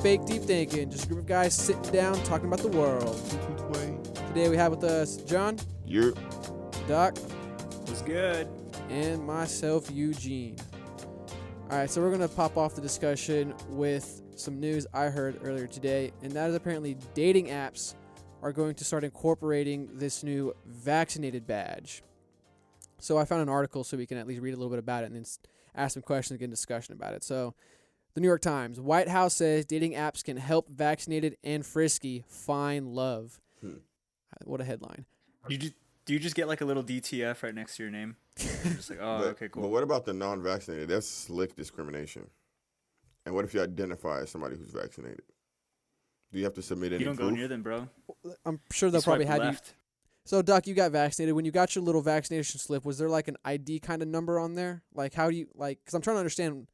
Fake Deep Thinking, just a group of guys sitting down talking about the world. Today we have with us John, Doc, what's good, and myself, Eugene. All right, so we're going to pop off the discussion with some news I heard earlier today, and that is apparently dating apps are going to start incorporating this new vaccinated badge. So I found an article so we can at least read a little bit about it and then ask some questions and get a discussion about it. So the New York Times, White House says dating apps can help vaccinated and frisky find love. What a headline. Do you just get like a little DTF right next to your name? You're just like, oh, okay, cool. But what about the non-vaccinated? That's slick discrimination. And what if you identify as somebody who's vaccinated? Do you have to submit any proof? You don't go near them, bro. I'm sure they'll probably have you. So, Doc, you got vaccinated. When you got your little vaccination slip, was there like an ID kind of number on there? Like, how do you, like, because I'm trying to understand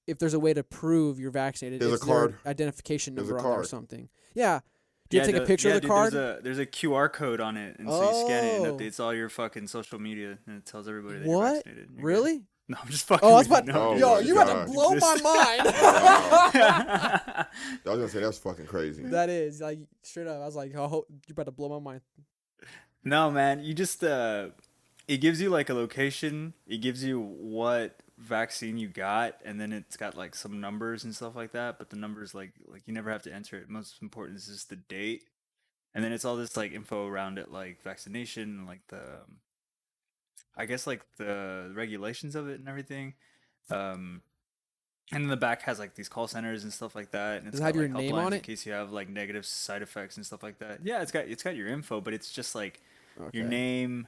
if there's a way to prove you're vaccinated. There's a card. Identification number on there or something. Yeah. Do you have to take a picture of the card? There's a QR code on it, and so you scan it, and it updates all your fucking social media, and it tells everybody that you're vaccinated. Really? Good. No, I'm just fucking. Oh, I was about, yo, you about to blow my mind. I was gonna say that's fucking crazy. That is like straight up. I was like, oh, you're about to blow my mind. No, man, you just it gives you like a location. It gives you what vaccine you got, and then it's got like some numbers and stuff like that. But the numbers like you never have to enter it. Most important is just the date, and then it's all this like info around it, like vaccination and like the I guess like the regulations of it and everything. And then the back has like these call centers and stuff like that. And does it have your name on it in case you have like negative side effects and stuff like that? Yeah, it's got your info, but it's just like your name,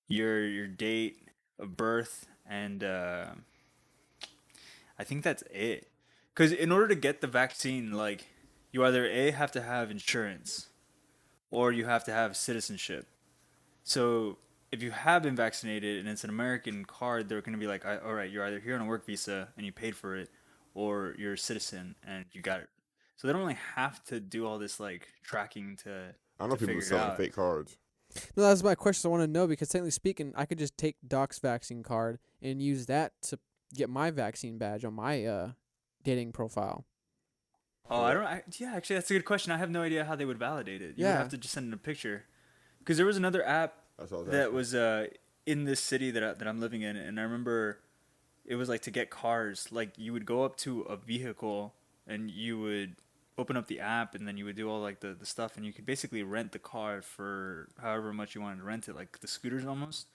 your date of birth, and I think that's it. Because in order to get the vaccine, like you either have to have insurance, or you have to have citizenship. So if you have been vaccinated and it's an American card, they're going to be like, all right, you're either here on a work visa and you paid for it, or you're a citizen and you got it. So they don't really have to do all this like tracking to. I know people selling fake cards. No, that's my question. I want to know because technically speaking, I could just take Doc's vaccine card and use that to get my vaccine badge on my dating profile. Oh, yeah, actually, that's a good question. I have no idea how they would validate it. You would have to just send in a picture. Because there was another app that was in this city that I'm living in, and I remember it was like to get cars. Like you would go up to a vehicle and you would open up the app, and then you would do all like the stuff, and you could basically rent the car for however much you wanted to rent it, like the scooters almost.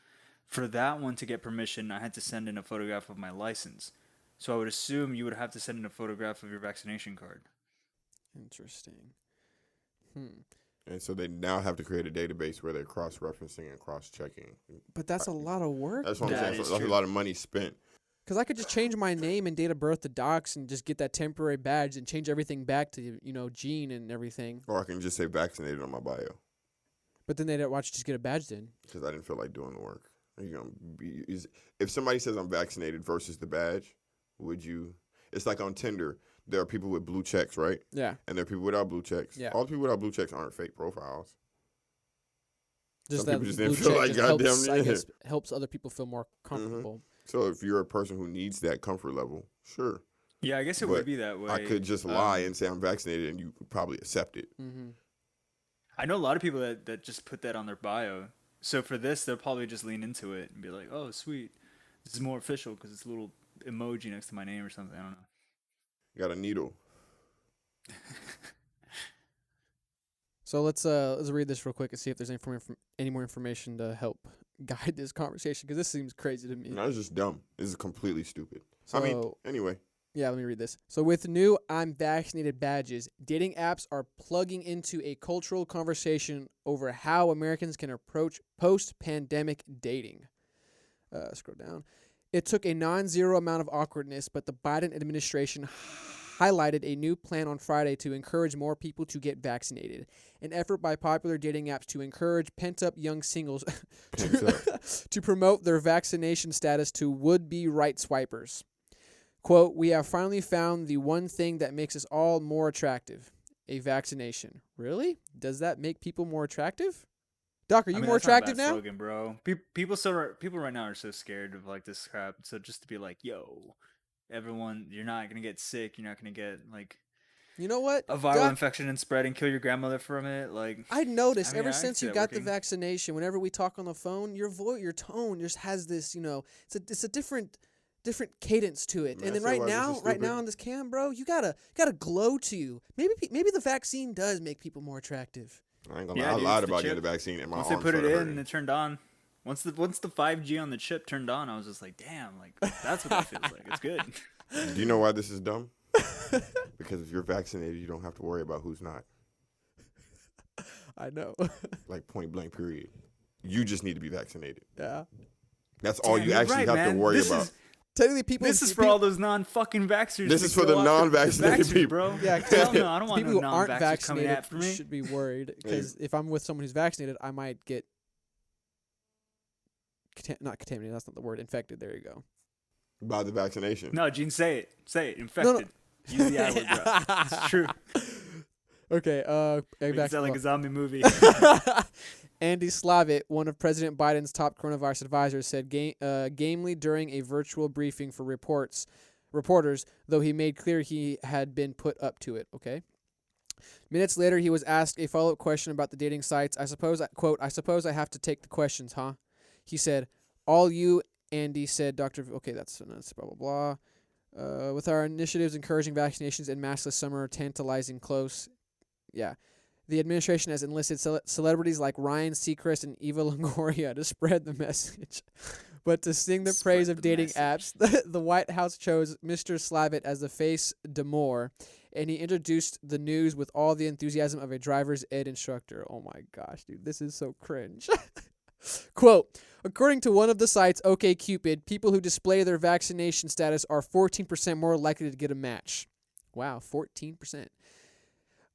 For that one to get permission, I had to send in a photograph of my license. So I would assume you would have to send in a photograph of your vaccination card. Interesting. And so they now have to create a database where they're cross-referencing and cross-checking. But that's a lot of work. That's what I'm saying. So that's a lot of money spent. Because I could just change my name and date of birth to Doc's and just get that temporary badge and change everything back to, Gene and everything. Or I can just say vaccinated on my bio. But then they'd watch just get a badge then. Because I didn't feel like doing the work. If somebody says I'm vaccinated versus the badge, would you? It's like on Tinder. There are people with blue checks, right? Yeah. And there are people without blue checks. Yeah. All the people without blue checks aren't fake profiles. Just Some that people just blue didn't feel check like just goddamn helps other people feel more comfortable. So if you're a person who needs that comfort level, sure. Yeah, I guess it would be that way. I could just lie and say I'm vaccinated, and you would probably accept it. Mm-hmm. I know a lot of people that just put that on their bio. So for this, they'll probably just lean into it and be like, oh, sweet. This is more official because it's a little emoji next to my name or something. I don't know. You got a needle. So let's read this real quick and see if there's any more information to help guide this conversation, because this seems crazy to me. No, it's just dumb. This is completely stupid. So, anyway. Yeah, let me read this. So with new I'm vaccinated badges, dating apps are plugging into a cultural conversation over how Americans can approach post-pandemic dating. Scroll down. It took a non-zero amount of awkwardness, but the Biden administration highlighted a new plan on Friday to encourage more people to get vaccinated. An effort by popular dating apps to encourage pent-up young singles to promote their vaccination status to would-be right swipers. Quote, we have finally found the one thing that makes us all more attractive, a vaccination. Really? Does that make people more attractive? Doc, are you more attractive now? Slogan, bro. People right now are so scared of like this crap. So just to be like, yo, everyone, you're not gonna get sick. You're not gonna get like You know what? A viral infection and spread and kill your grandmother from it. Like, I noticed I mean, ever I since see you that got the working. vaccination, whenever we talk on the phone, your voice, your tone just has this, it's a different cadence to it. Man, And then say right why this is now stupid. on this cam, bro, you gotta glow to you. Maybe the vaccine does make people more attractive. I ain't gonna Yeah, lie. I dude, lied it's the about getting chip. the vaccine and my Once arm they put it started in hurting. and it turned on, once the 5G on the chip turned on, I was just like, damn, like that's what that feels like. It's good. Do you know why this is dumb? Because if you're vaccinated, you don't have to worry about who's not. I know. Like point blank, period. You just need to be vaccinated. Yeah. That's all Damn, you you're actually right, have man. to worry This about. is- Technically, people. This is for all those non-fucking vaxxers. This to is for go the after non-vaccinated vaxxers, people. bro. Yeah, Hell no, I don't want people no who aren't non-vaxxers coming vaccinated after me. should be worried because if I'm with someone who's vaccinated, I might get not contaminated. That's not the word. Infected. There you go. By the vaccination. No, Gene, say it. Say it. Infected. Use the I word, bro. It's true. Okay. Make Back it sound like a zombie movie. Andy Slavitt, one of President Biden's top coronavirus advisors, said gamely during a virtual briefing for reporters, though he made clear he had been put up to it. Okay. Minutes later, he was asked a follow-up question about the dating sites. I suppose I have to take the questions, huh? He said, all you, Andy said, Dr. Okay, that's blah, blah, blah. With our initiatives encouraging vaccinations and maskless summer tantalizing close. Yeah. The administration has enlisted celebrities like Ryan Seacrest and Eva Longoria to spread the message. But to sing the praise of dating apps, the White House chose Mr. Slavitt as the face d'amore, and he introduced the news with all the enthusiasm of a driver's ed instructor. Oh my gosh, dude, this is so cringe. Quote, according to one of the sites, OkCupid, people who display their vaccination status are 14% more likely to get a match. Wow, 14%.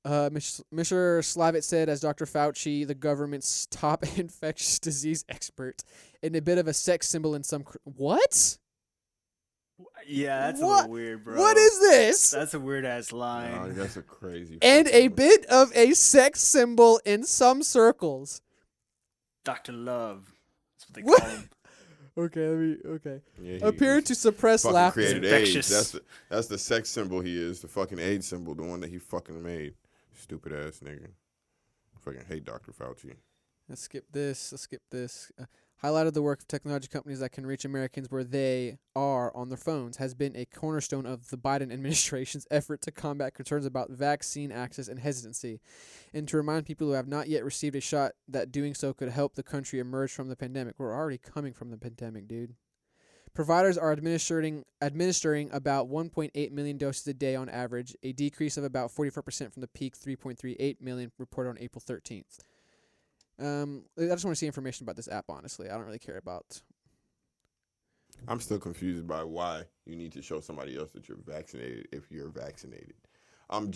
Mr. Slavitt said, as Dr. Fauci, the government's top infectious disease expert, and a bit of a sex symbol in some... What? Yeah, that's a little weird, bro. What is this? That's a weird-ass line. Oh, that's a crazy. And a bit of a sex symbol in some circles. Dr. Love. That's what they What? call him. Okay. Yeah, Appeared to suppress fucking laughter. created Infectious. AIDS. That's the sex symbol he is. The fucking AIDS symbol, the one that he fucking made. Stupid ass nigga. Fucking hate Dr. Fauci. Let's skip this. Highlighted the work of technology companies that can reach Americans where they are on their phones has been a cornerstone of the Biden administration's effort to combat concerns about vaccine access and hesitancy, and to remind people who have not yet received a shot that doing so could help the country emerge from the pandemic. We're already coming from the pandemic, dude. Providers are administering about 1.8 million doses a day on average, a decrease of about 44% from the peak 3.38 million reported on April 13th. I just want to see information about this app, honestly. I don't really care about... I'm still confused by why you need to show somebody else that you're vaccinated if you're vaccinated. I'm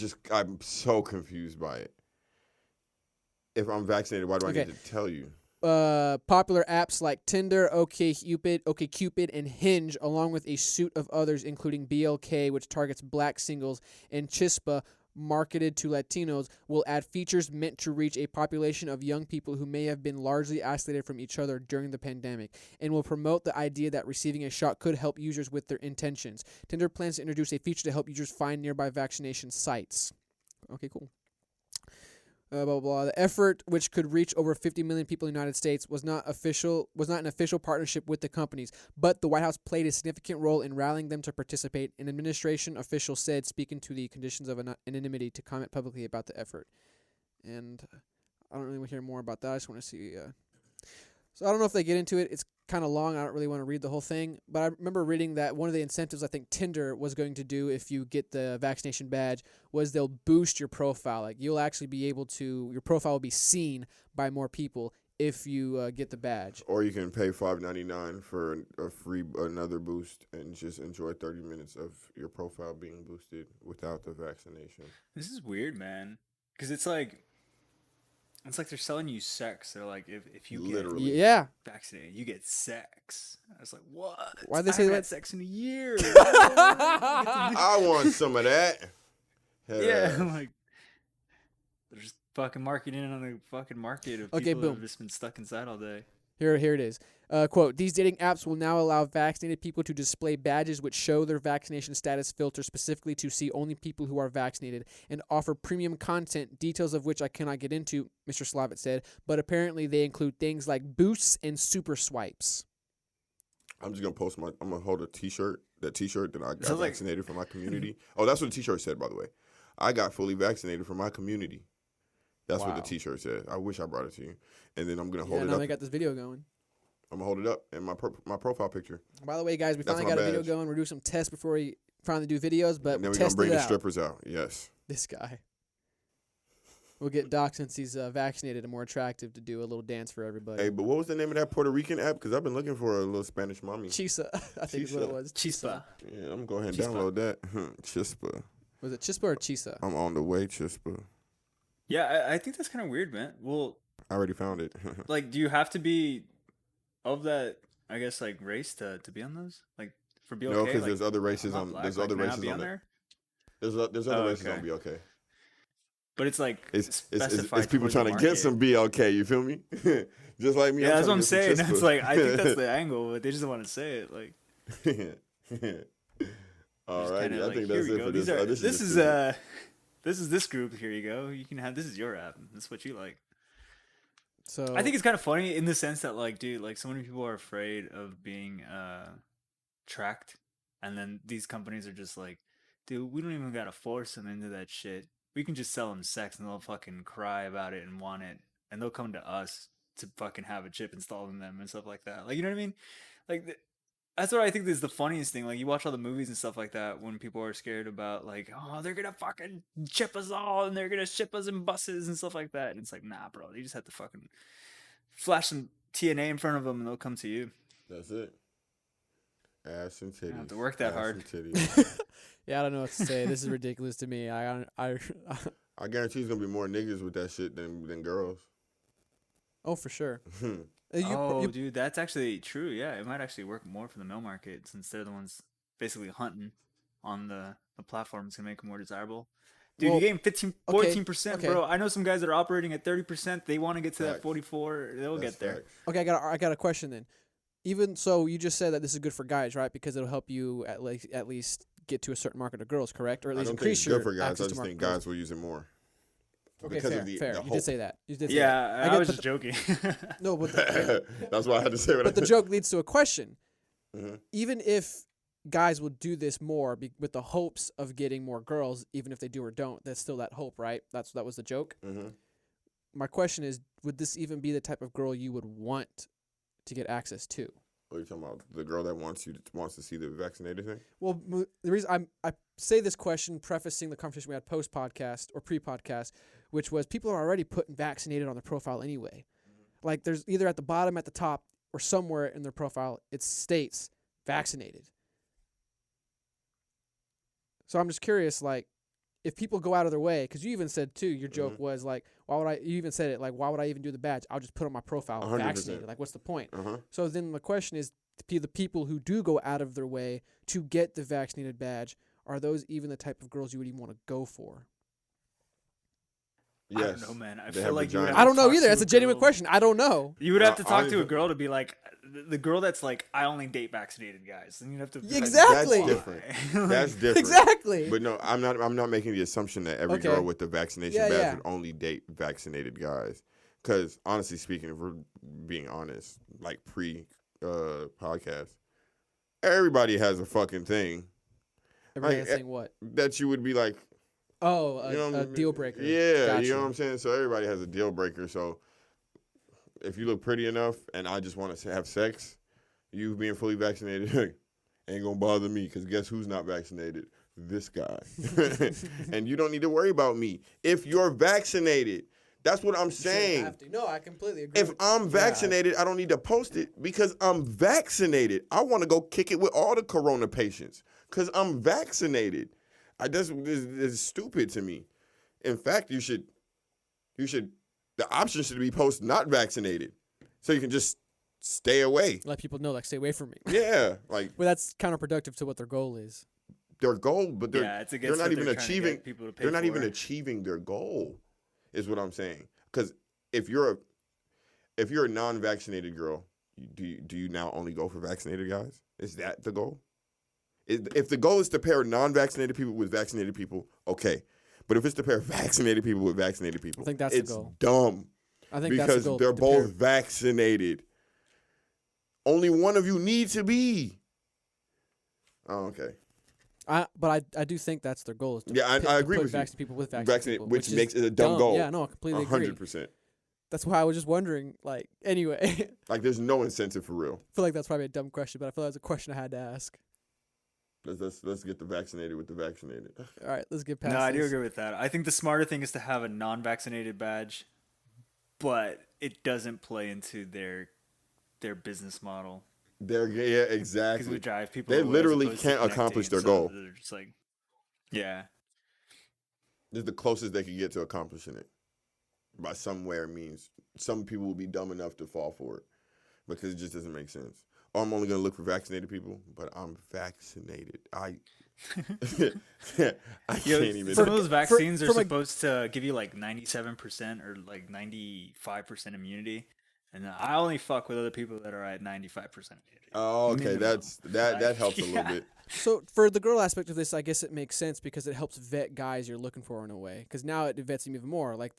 so confused by it. If I'm vaccinated, why do I need to tell you? Popular apps like Tinder, OkCupid, and Hinge, along with a suite of others, including BLK, which targets black singles, and Chispa, marketed to Latinos, will add features meant to reach a population of young people who may have been largely isolated from each other during the pandemic, and will promote the idea that receiving a shot could help users with their intentions. Tinder plans to introduce a feature to help users find nearby vaccination sites. Okay, cool. Blah, blah, blah. The effort, which could reach over 50 million people in the United States, was not an official partnership with the companies, but the White House played a significant role in rallying them to participate, an administration official said, speaking to the conditions of anonymity to comment publicly about the effort. And I don't really want to hear more about that. I just want to see... So I don't know if they get into it. It's kind of long. I don't really want to read the whole thing. But I remember reading that one of the incentives I think Tinder was going to do if you get the vaccination badge was they'll boost your profile. Like you'll actually be able to, your profile will be seen by more people if you get the badge. Or you can pay $5.99 for a free another boost and just enjoy 30 minutes of your profile being boosted without the vaccination. This is weird, man. Because it's like they're selling you sex. They're like, if you Literally. Yeah. get vaccinated, you get sex. I was like, what? Why'd they say I haven't that? had sex in a year. I want some of that. Hell Yeah, I'm like, they're just fucking marketing on the fucking market of people that have just been stuck inside all day. Here it is. Quote, these dating apps will now allow vaccinated people to display badges which show their vaccination status filter specifically to see only people who are vaccinated and offer premium content, details of which I cannot get into, Mr. Slavitt said, but apparently they include things like boosts and super swipes. I'm just going to post I'm going to hold a t-shirt, that t-shirt that I got Sounds like- vaccinated for my community. Oh, that's what the t-shirt said, by the way. I got fully vaccinated for my community. That's what the Wow. t-shirt said. I wish I brought it to you. And then I'm going to Yeah, hold it now up. we got this video going. I'm going to hold it up in my profile picture. By the way, guys, we That's finally my got a video badge. going. We're doing some tests before we finally do videos, but And then we're we're going to testing bring it the out. strippers out. Yes. This guy. We'll get Doc, since he's vaccinated and more attractive, to do a little dance for everybody. Hey, but what was the name of that Puerto Rican app? Because I've been looking for a little Spanish mommy. Chisa, I think is what it Chispa. was. Chispa. Yeah, I'm going to go ahead and Chispa. download that. Chispa. Was it Chispa or Chisa? I'm on the way, Chispa. Yeah, I think that's kind of weird, man. Well, I already found it. like, do you have to be of that, I guess, like, race to be on those? Like, for BLK? No, because like, there's other races I'm on. not There's black, other like, can I races be on there. there? There's other Oh, races okay. on BLK. But it's like It's specified people towards the trying to get market. some BLK. You feel me? Just like me. Yeah, that's what trying I'm to saying. get some That's Chispa. like I think that's the angle, but they just don't want to say it. Like, All just right, kinda I like, think here that's we it go. for These this. are This this is is just this is this group. Here you go. You can have this is your app. This is what you like. So I think it's kind of funny in the sense that, like, dude, like, so many people are afraid of being tracked, and then these companies are just like, dude, we don't even gotta force them into that shit. We can just sell them sex, and they'll fucking cry about it and want it, and they'll come to us to fucking have a chip installed in them and stuff like that. Like, you know what I mean? Like, that's what I think is the funniest thing. Like, you watch all the movies and stuff like that when people are scared about, like, oh, they're gonna fucking chip us all and they're gonna ship us in buses and stuff like that. And it's like, nah, bro, you just have to fucking flash some TNA in front of them and they'll come to you. That's it. Ass and titties. You don't have to work that Ass hard. and titties. yeah, I don't know what to say. This is ridiculous to me. I I guarantee there's gonna be more niggas with that shit than girls. oh, for sure. Dude, that's actually true. Yeah, it might actually work more for the male market since they're the ones basically hunting on the platforms to make them more desirable. Dude, Well, you gain 14%, okay. bro. I know some guys that are operating at 30%. They want to get to that Facts. 44. They'll That's get there. facts. Okay, I got a question then. Even so, you just said that this is good for guys, right? Because it'll help you at least get to a certain market of girls, correct? Or at I least don't think increase it's your good for guys. access I just to think market girls. guys will use it more. Okay, because fair, of the fair. You hope. did say that. You did say Yeah, that. I get- was but just joking. No, but the, That's why I had to say what I but the did. joke leads to a question. Mhm. Even if guys will do this more with the hopes of getting more girls, even if they do or don't, that's still that hope, right? That was the joke. Mhm. My question is, would this even be the type of girl you would want to get access to? What are you talking about? The girl that wants to see the vaccinated thing? Well, the reason I say this question, prefacing the conversation we had post podcast or pre podcast, which was people are already putting vaccinated on their profile anyway. Like there's either at the bottom, at the top, or somewhere in their profile it states vaccinated. So I'm just curious, like, if people go out of their way, because you even said too, your joke was like, why would I? You even said it like, why would I even do the badge? I'll just put on my profile 100%. vaccinated. Like, what's the point? Uh-huh. So then the question is, the people who do go out of their way to get the vaccinated badge, are those even the type of girls you would even want to go for? Yes. I don't know, man. I They feel have like you would vaginas. have I don't to know talk either. to That's a genuine girl. question. I don't know. You would have to talk to a honestly- girl to be like, the girl that's like, I only date vaccinated guys. And you'd have to be like, Exactly. That's different. That's different. Exactly. But no, I'm not making the assumption that every Okay. girl with the vaccination Yeah, badge yeah. would only date vaccinated guys. Because honestly speaking, if we're being honest, like pre-podcast, everybody has a fucking thing Everybody like, saying what? that you would be like, Oh, you know what I a mean? deal breaker. Yeah, Gotcha. you know what I'm saying? So everybody has a deal breaker. So if you look pretty enough and I just want to have sex, you being fully vaccinated ain't going to bother me because guess who's not vaccinated? This guy. And you don't need to worry about me. If you're vaccinated, that's what I'm You shouldn't saying. have to. No, I completely agree. If with you. I'm vaccinated, I don't need to post it because I'm vaccinated. I want to go kick it with all the corona patients because I'm vaccinated. This is stupid to me. In fact, you should. The option should be post not vaccinated, so you can just stay away. Let people know, like, stay away from me. Yeah, like Well, that's counterproductive to what their goal is. their goal, but they're Yeah, it's they're against not what even they're trying to achieving. get people to pay They're not even for. achieving their goal, is what I'm saying. Because if if you're a non-vaccinated girl, do you now only go for vaccinated guys? Is that the goal? If the goal is to pair non-vaccinated people with vaccinated people, okay. But if it's to pair vaccinated people with vaccinated people, I think that's the goal. It's dumb. I think because that's the goal. They're both vaccinated. Only one of you needs to be. Oh, okay. But I do think that's their goal. Is to I agree with vaccinated people with vaccinated people, which makes it a dumb goal. Yeah, no, I completely agree. 100%. That's why I was just wondering. Like, anyway. Like, there's no incentive for real. I feel like that's probably a dumb question, but I feel like it's a question I had to ask. Let's get the vaccinated with the vaccinated. All right, let's get past. No, this. I do agree with that. I think the smarter thing is to have a non-vaccinated badge, but it doesn't play into their business model. Exactly. Because we drive people. They away literally can't accomplish their goal. They're just like, yeah. It's the closest they can get to accomplishing it. By somewhere means some people will be dumb enough to fall for it because it just doesn't make sense. Oh, I'm only going to look for vaccinated people, but I'm vaccinated. I can't even. Some of those vaccines are supposed to give you like 97% or like 95% immunity, and I only fuck with other people that are at 95% immunity. Oh, okay, that helps a little bit. So for the girl aspect of this, I guess it makes sense because it helps vet guys you're looking for in a way. Because now it vets them even more. Like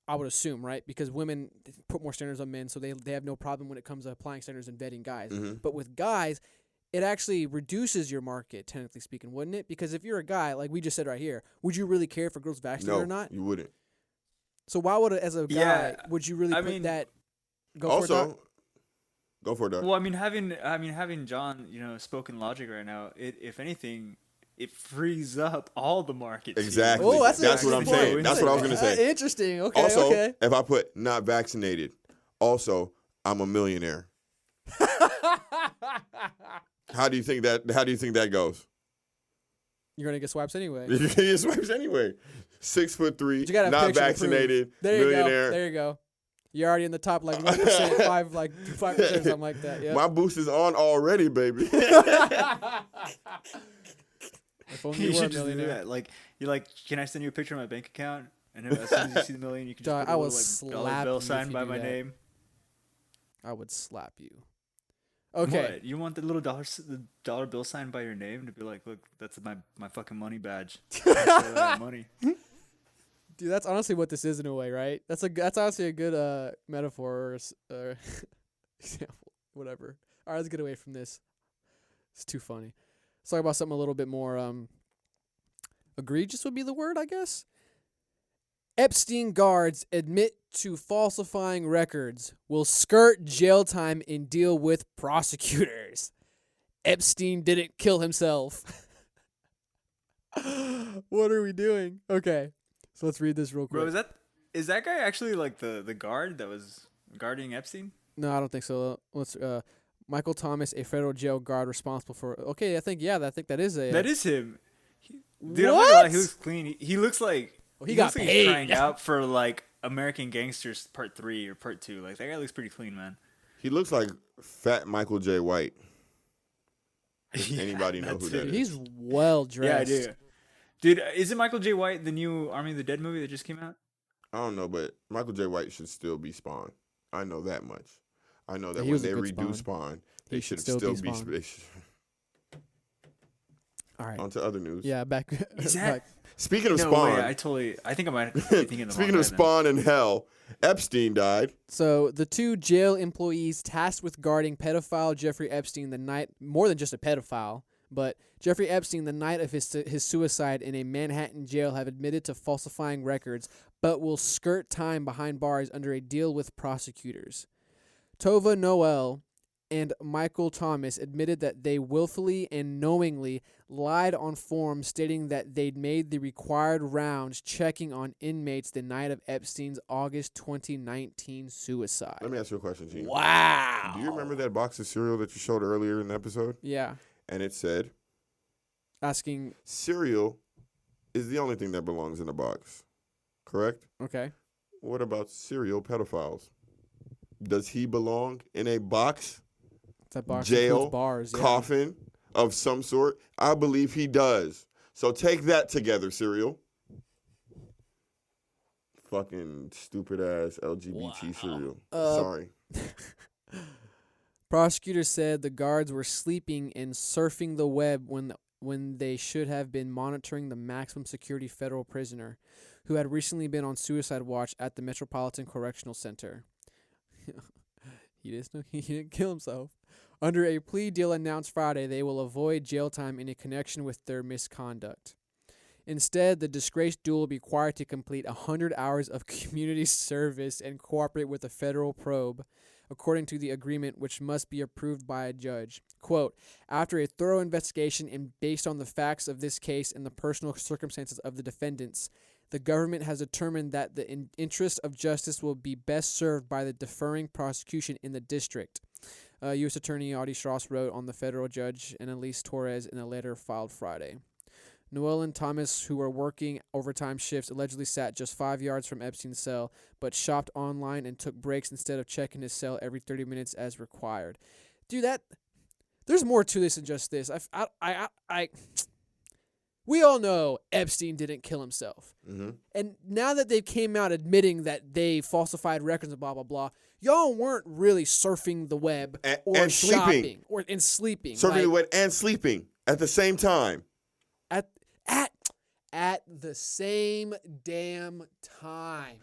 I would assume, right? Because women put more standards on men, so they have no problem when it comes to applying standards and vetting guys. Mm-hmm. But with guys, it actually reduces your market, technically speaking, wouldn't it? Because if you're a guy, like we just said right here, would you really care if a girl's vaccinated or not? No, you wouldn't. So why would, as a guy, would you really put that? Go for it, Doc. Well, I mean, having John, spoken logic right now. If anything, it frees up all the market. Exactly. Oh, that's what I'm saying. That's what I was going to say. Interesting. Okay. Also, okay. if I put not vaccinated, also I'm a millionaire. How do you think that goes? You're gonna get swipes anyway. You get swipes anyway. 6'3", not vaccinated, there you millionaire. Go. There you go. You're already in the top 1%, 5% or something like that. Yep. My boost is on already, baby. If only You were a should just do millionaire. that. Like, you're like, can I send you a picture of my bank account? And as soon as you see the million, you can just Dog, put I a will little slap dollar you bill if signed you by do my that. name. I would slap you. Okay. What? You want the dollar bill signed by your name to be like, look, that's my fucking money badge. Money. Dude, that's honestly what this is in a way, right? That's honestly a good metaphor or example, whatever. All right, let's get away from this. It's too funny. Let's talk about something a little bit more egregious would be the word, I guess. Epstein guards admit to falsifying records, will skirt jail time and deal with prosecutors. Epstein didn't kill himself. What are we doing? Okay. So let's read this real quick. Bro, is that guy actually like the guard that was guarding Epstein? No, I don't think so. Let's Michael Thomas, a federal jail guard responsible for. Okay, I think that is a. That is him. Dude, What? I'm not gonna lie, he looks clean. He looks like he got looks like paid. he's trying out for like American Gangsters Part 3 or Part 2. Like that guy looks pretty clean, man. He looks like fat Michael J. White. Does anybody know who that is? He's well dressed. Yeah, I do. Dude, isn't Michael J. White the new Army of the Dead movie that just came out? I don't know, but Michael J. White should still be Spawn. I know that much. I know that He when was a they good redo Spawn. Spawn, He they should should still be Spawn. All right. On to other news. Yeah, back. Is that- back. Speaking of No Spawn, way, I think I might be thinking of the speaking wrong of guy then. Spawn and hell, Epstein died. So the two jail employees tasked with guarding pedophile Jeffrey Epstein the night, more than just a pedophile, but Jeffrey Epstein the night of his suicide in a Manhattan jail have admitted to falsifying records, but will skirt time behind bars under a deal with prosecutors. Tova Noel and Michael Thomas admitted that they willfully and knowingly lied on forms stating that they'd made the required rounds checking on inmates the night of Epstein's August 2019 suicide. Let me ask you a question, Gene. Wow. Do you remember that box of cereal that you showed earlier in the episode? Yeah. And it said, Asking, cereal is the only thing that belongs in a box. Correct? okay. What about serial pedophiles? Does he belong in a box, That box jail, includes bars. Yeah. coffin of some sort? I believe he does. So take that together, cereal. fucking stupid ass LGBT cereal. Uh, Sorry. Prosecutors said the guards were sleeping and surfing the web when they should have been monitoring the maximum security federal prisoner who had recently been on suicide watch at the Metropolitan Correctional Center. He didn't kill himself. Under a plea deal announced Friday, they will avoid jail time in connection with their misconduct. Instead, the disgraced duo will be required to complete 100 hours of community service and cooperate with a federal probe, according to the agreement, which must be approved by a judge. Quote, after a thorough investigation and based on the facts of this case and the personal circumstances of the defendants, the government has determined that the interest of justice will be best served by the deferring prosecution in the district. U.S. Attorney Audie Strauss wrote on the federal judge and Elise Torres in a letter filed Friday. Noel and Thomas, who were working overtime shifts, allegedly sat just 5 yards from Epstein's cell, but shopped online and took breaks instead of checking his cell every 30 minutes as required. Dude, there's more to this than just this. We all know Epstein didn't kill himself. Mm-hmm. And now that they came out admitting that they falsified records and blah, blah, blah, y'all weren't really surfing the web or shopping and sleeping. Surfing the web and sleeping at the same time. At the same damn time.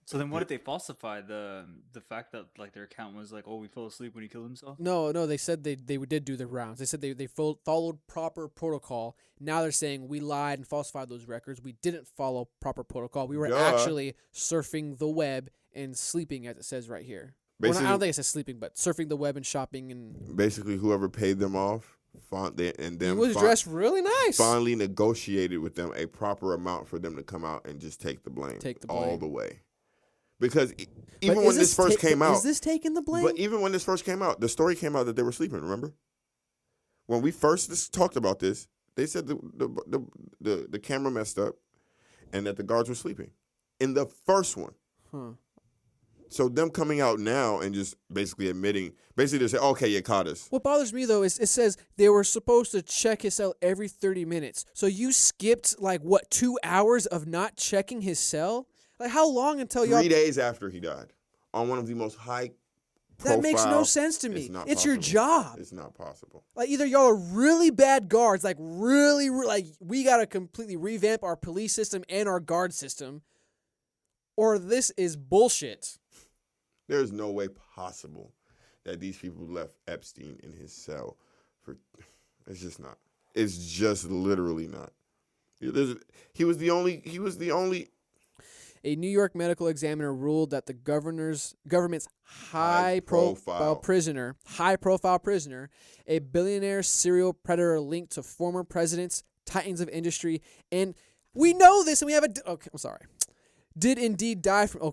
So then, what did they falsify? The fact that like their account was like, oh, we fell asleep when he killed himself. No, they said they did do the rounds. They said they followed proper protocol. Now they're saying we lied and falsified those records. We didn't follow proper protocol. We were actually surfing the web and sleeping, as it says right here. I don't think it says sleeping, but surfing the web and shopping and. Basically, whoever paid them off. He was dressed really nice. Finally negotiated with them a proper amount for them to come out and just take the blame. All the way. Because even when this first came out. Is this taking the blame? But even when this first came out, the story came out that they were sleeping, remember? When we first talked about this, they said the camera messed up and that the guards were sleeping. In the first one. Huh. So them coming out now and just basically admitting, they say, okay, you caught us. What bothers me, though, is it says they were supposed to check his cell every 30 minutes. So you skipped, 2 hours of not checking his cell? Like, how long until y'all... 3 days after he died. On one of the most high profile... That makes no sense to me. It's your job. It's not possible. Like, either y'all are really bad guards, really, we got to completely revamp our police system and our guard system, or this is bullshit. There's no way possible that these people left Epstein in his cell for. It's just not. It's just literally not. He was the only. A New York medical examiner ruled that the government's high-profile prisoner, a billionaire serial predator linked to former presidents, titans of industry, and we know this, and we have a. Okay, I'm sorry. Did indeed die from,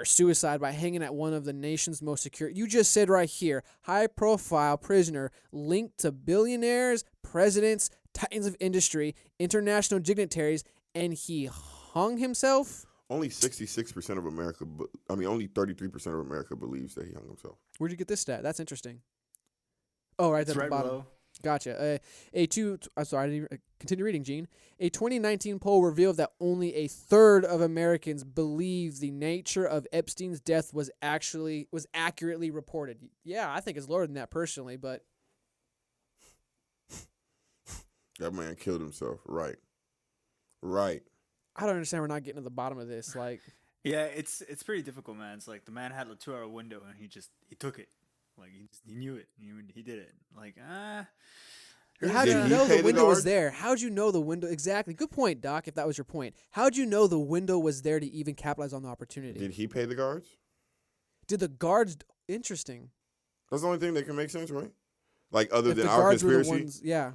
suicide by hanging at one of the nation's most secure. You just said right here, high-profile prisoner linked to billionaires, presidents, titans of industry, international dignitaries, and he hung himself? Only 66% of America, only 33% of America believes that he hung himself. Where'd you get this stat? That's interesting. Oh, right at the bottom. Below. Gotcha. Continue reading, Gene. A 2019 poll revealed that only a third of Americans believe the nature of Epstein's death was accurately reported. Yeah, I think it's lower than that personally, but that man killed himself. Right. I don't understand. We're not getting to the bottom of this. Yeah, it's pretty difficult, man. It's like the man had a 2-hour window and he took it. Like, he knew it. He did it. How'd you know the window was there? How'd you know the window? Exactly. Good point, Doc, if that was your point. How'd you know the window was there to even capitalize on the opportunity? Did he pay the guards? Did the guards... Interesting. That's the only thing that can make sense, right? Other than our conspiracy? Ones, yeah.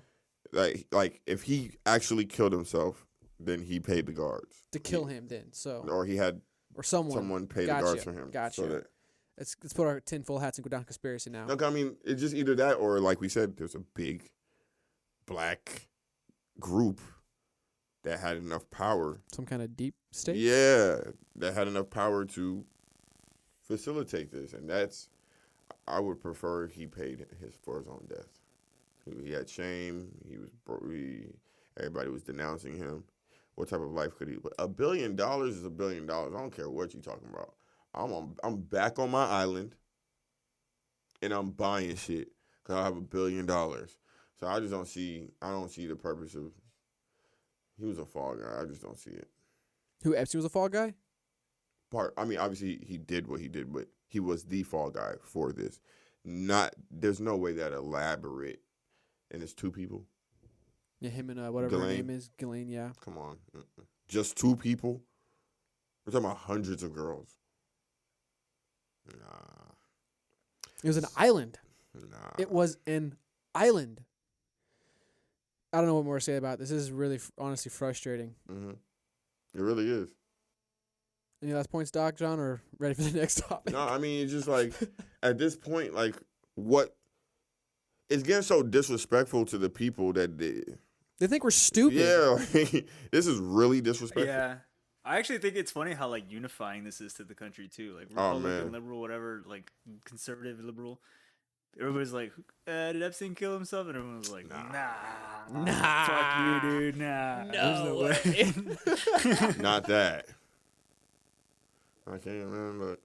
Like, if he actually killed himself, then he paid the guards. To kill him, then. So. Or he had... Or someone paid the guards for him. Gotcha. So let's put our tinfoil hats and go down conspiracy now. Look, it's just either that or, like we said, there's a big black group that had enough power. Some kind of deep state? Yeah, that had enough power to facilitate this. And I would prefer he paid for his own death. He had shame. Everybody was denouncing him. What type of life could he? But $1 billion is $1 billion. I don't care what you're talking about. I'm back on my island, and I'm buying shit because I have $1 billion. So I just don't see. I don't see the purpose of. He was a fall guy. I just don't see it. Who, Epstein was a fall guy? I mean, obviously he did what he did, but he was the fall guy for this. There's no way that elaborate, and it's 2 people. Yeah, him and whatever her name is, Ghislaine. Yeah. Come on, just 2 people. We're talking about hundreds of girls. Nah. It was an island. Nah. It was an island. I don't know what more to say about this. This is really, honestly frustrating. Mm-hmm. It really is. Any last points, Doc, John, or ready for the next topic? No, I mean, it's just like, at this point, like, what? It's getting so disrespectful to the people that They think we're stupid. Yeah, this is really disrespectful. Yeah. I actually think it's funny how, like, unifying this is to the country, too. Like, Republican, liberal, whatever, like, conservative, liberal. Everybody's like, did Epstein kill himself? And everyone was like, nah. Fuck you, dude. Nah. No way. Not that. I can't remember.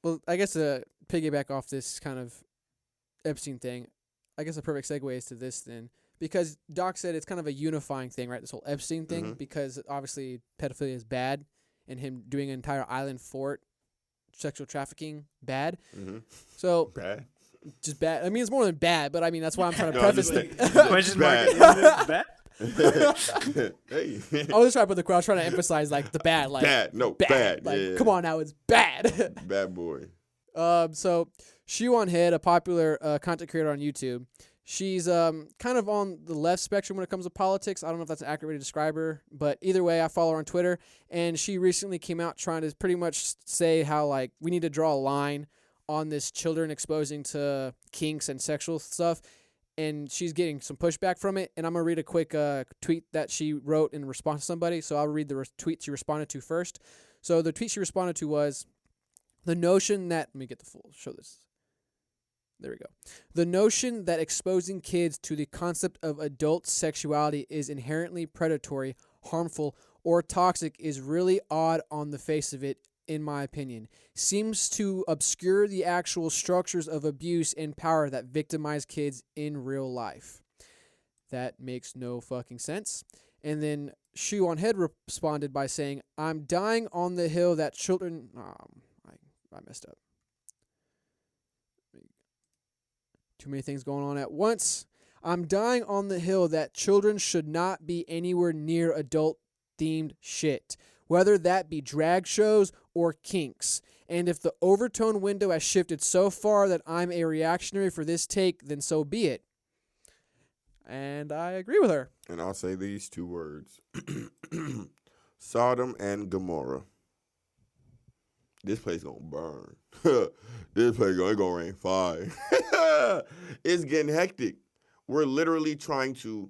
Well, I guess to piggyback off this kind of Epstein thing, I guess the perfect segue is to this then. Because Doc said it's kind of a unifying thing, right? This whole Epstein thing, because obviously pedophilia is bad, and him doing an entire island fort, sexual trafficking, bad. Mm-hmm. So bad, just bad. I mean, it's more than bad, but I mean that's why I'm trying to preface it. Question mark. Is it bad? Hey. I was trying to put the crowd, trying to emphasize like the bad, like bad. No, bad. Like, yeah. come on now, it's bad. Bad boy. So Shiwan Head, a popular content creator on YouTube. She's kind of on the left spectrum when it comes to politics. I don't know if that's an accurate way to describe her, but either way, I follow her on Twitter, and she recently came out trying to pretty much say how, like, we need to draw a line on this children exposing to kinks and sexual stuff, and she's getting some pushback from it, and I'm going to read a quick tweet that she wrote in response to somebody, so I'll read the tweet she responded to first. So the tweet she responded to was, the notion that, let me get the full, show this. There we go. The notion that exposing kids to the concept of adult sexuality is inherently predatory, harmful, or toxic is really odd on the face of it, in my opinion. Seems to obscure the actual structures of abuse and power that victimize kids in real life. That makes no fucking sense. And then Shoe on Head responded by saying, I'm dying on the hill that children... I messed up. Too many things going on at once. I'm dying on the hill that children should not be anywhere near adult-themed shit, whether that be drag shows or kinks. And if the overtone window has shifted so far that I'm a reactionary for this take, then so be it. And I agree with her. And I'll say these 2 words. Sodom and Gomorrah. This place gonna burn. This place gonna rain fire. It's getting hectic. We're literally trying to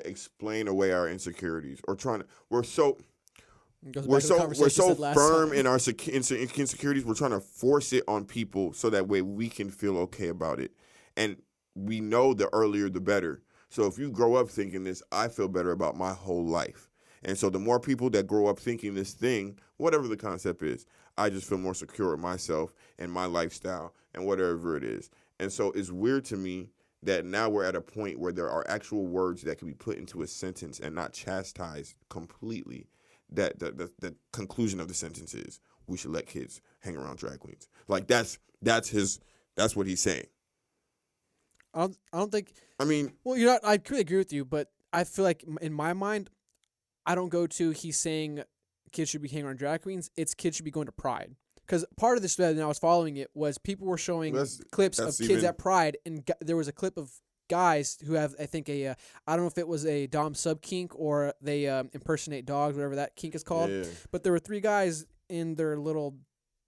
explain away our insecurities, or we're so firm in our insecurities. We're trying to force it on people so that way we can feel okay about it. And we know the earlier the better. So if you grow up thinking this, I feel better about my whole life. And so the more people that grow up thinking this thing, whatever the concept is, I just feel more secure in myself and my lifestyle and whatever it is. And so it's weird to me that now we're at a point where there are actual words that can be put into a sentence and not chastised completely. That the conclusion of the sentence is, we should let kids hang around drag queens. Like that's what he's saying. I don't think. I mean, well, I completely agree with you, but I feel like in my mind, I don't go to he's saying kids should be hanging around drag queens. It's kids should be going to Pride. Because part of this thread, and I was following it, was people were showing clips of kids at Pride, and there was a clip of guys who have, I think, I don't know if it was a dom sub kink or they impersonate dogs, whatever that kink is called. Yeah. But there were 3 guys in their little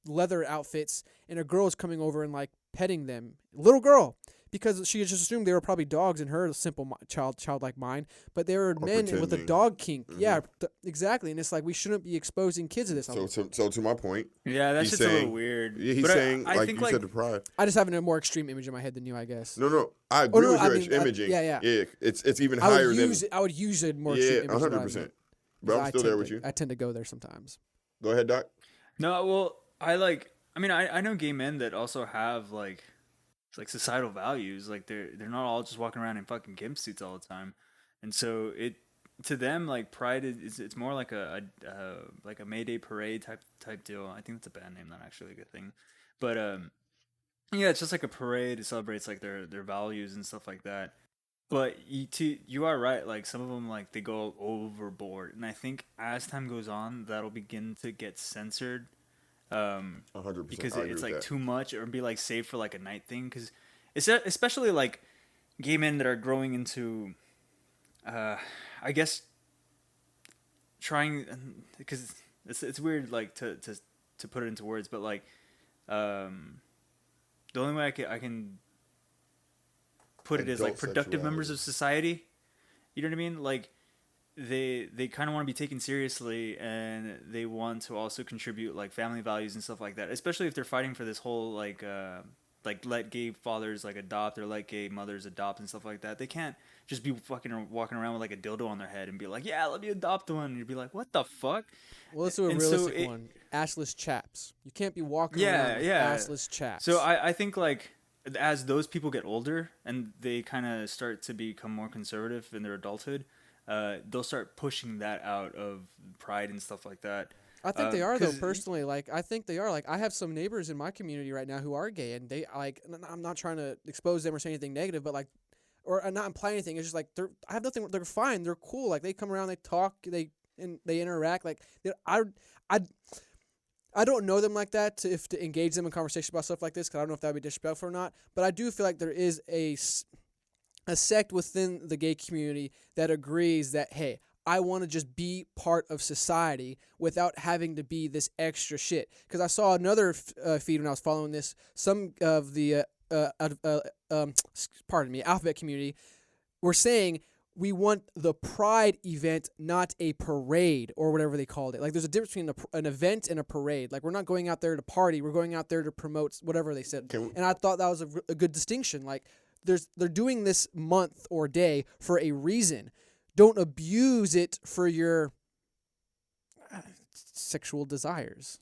leather outfits, and a girl was coming over and like petting them. Little girl. because she just assumed they were probably dogs in her simple childlike mind, but they were men with a pretending. dog kink. Mhm. Yeah, exactly. And it's like we shouldn't be exposing kids to this. So to my point, Yeah, that's he's just a saying, little weird. yeah, he's But saying I like think you said, the pride. I just have a more extreme image in my head than you, I guess. No, I agree with your imaging. yeah. It's even higher than. I would use a more Yeah, extreme image. 100%. But I'm still there with you. I tend to go there sometimes. Go ahead, Doc. No, well, I know gay men that also have like societal values. Like they're not all just walking around in fucking gimp suits all the time, and so to them like pride is it's more like a May Day parade type deal. I think that's a bad name, not actually a good thing, but yeah, it's just like a parade. It celebrates like their values and stuff like that. But you are right. Like some of them, like they go overboard, and I think as time goes on, that'll begin to get censored. 100%. Because I agree it's with like that. too much, or be like saved for like a night thing. Because it's especially like gay men that are growing into, I guess, trying, because it's weird like to put it into words, but like, the only way I can put it is like productive members of society. You know what I mean? Like they kind of want to be taken seriously, and they want to also contribute like family values and stuff like that. Especially if they're fighting for this whole like let gay fathers like adopt, or let gay mothers adopt and stuff like that. They can't just be fucking walking around with like a dildo on their head and be like, yeah, let me adopt one. And you'd be like, what the fuck? Well, let's do a realistic one. Assless chaps. You can't be walking around with assless chaps. So I think like as those people get older and they kind of start to become more conservative in their adulthood, they'll start pushing that out of pride and stuff like that. I think they are, though, personally. Like, I think they are. Like, I have some neighbors in my community right now who are gay, and they, like, I'm not trying to expose them or say anything negative, but, like, or not imply anything. It's just, like, I have nothing, they're fine. They're cool. Like, they come around, they talk, they interact. Like, I don't know them like that to engage them in conversation about stuff like this, because I don't know if that would be disrespectful or not. But I do feel like there is a sect within the gay community that agrees that, hey, I want to just be part of society without having to be this extra shit. Because I saw another feed when I was following this. Some of the alphabet community were saying we want the pride event, not a parade or whatever they called it. Like, there's a difference between an event and a parade. Like, we're not going out there to party. We're going out there to promote whatever they said. And I thought that was a good distinction. Like, they're doing this month or day for a reason. Don't abuse it for your sexual desires.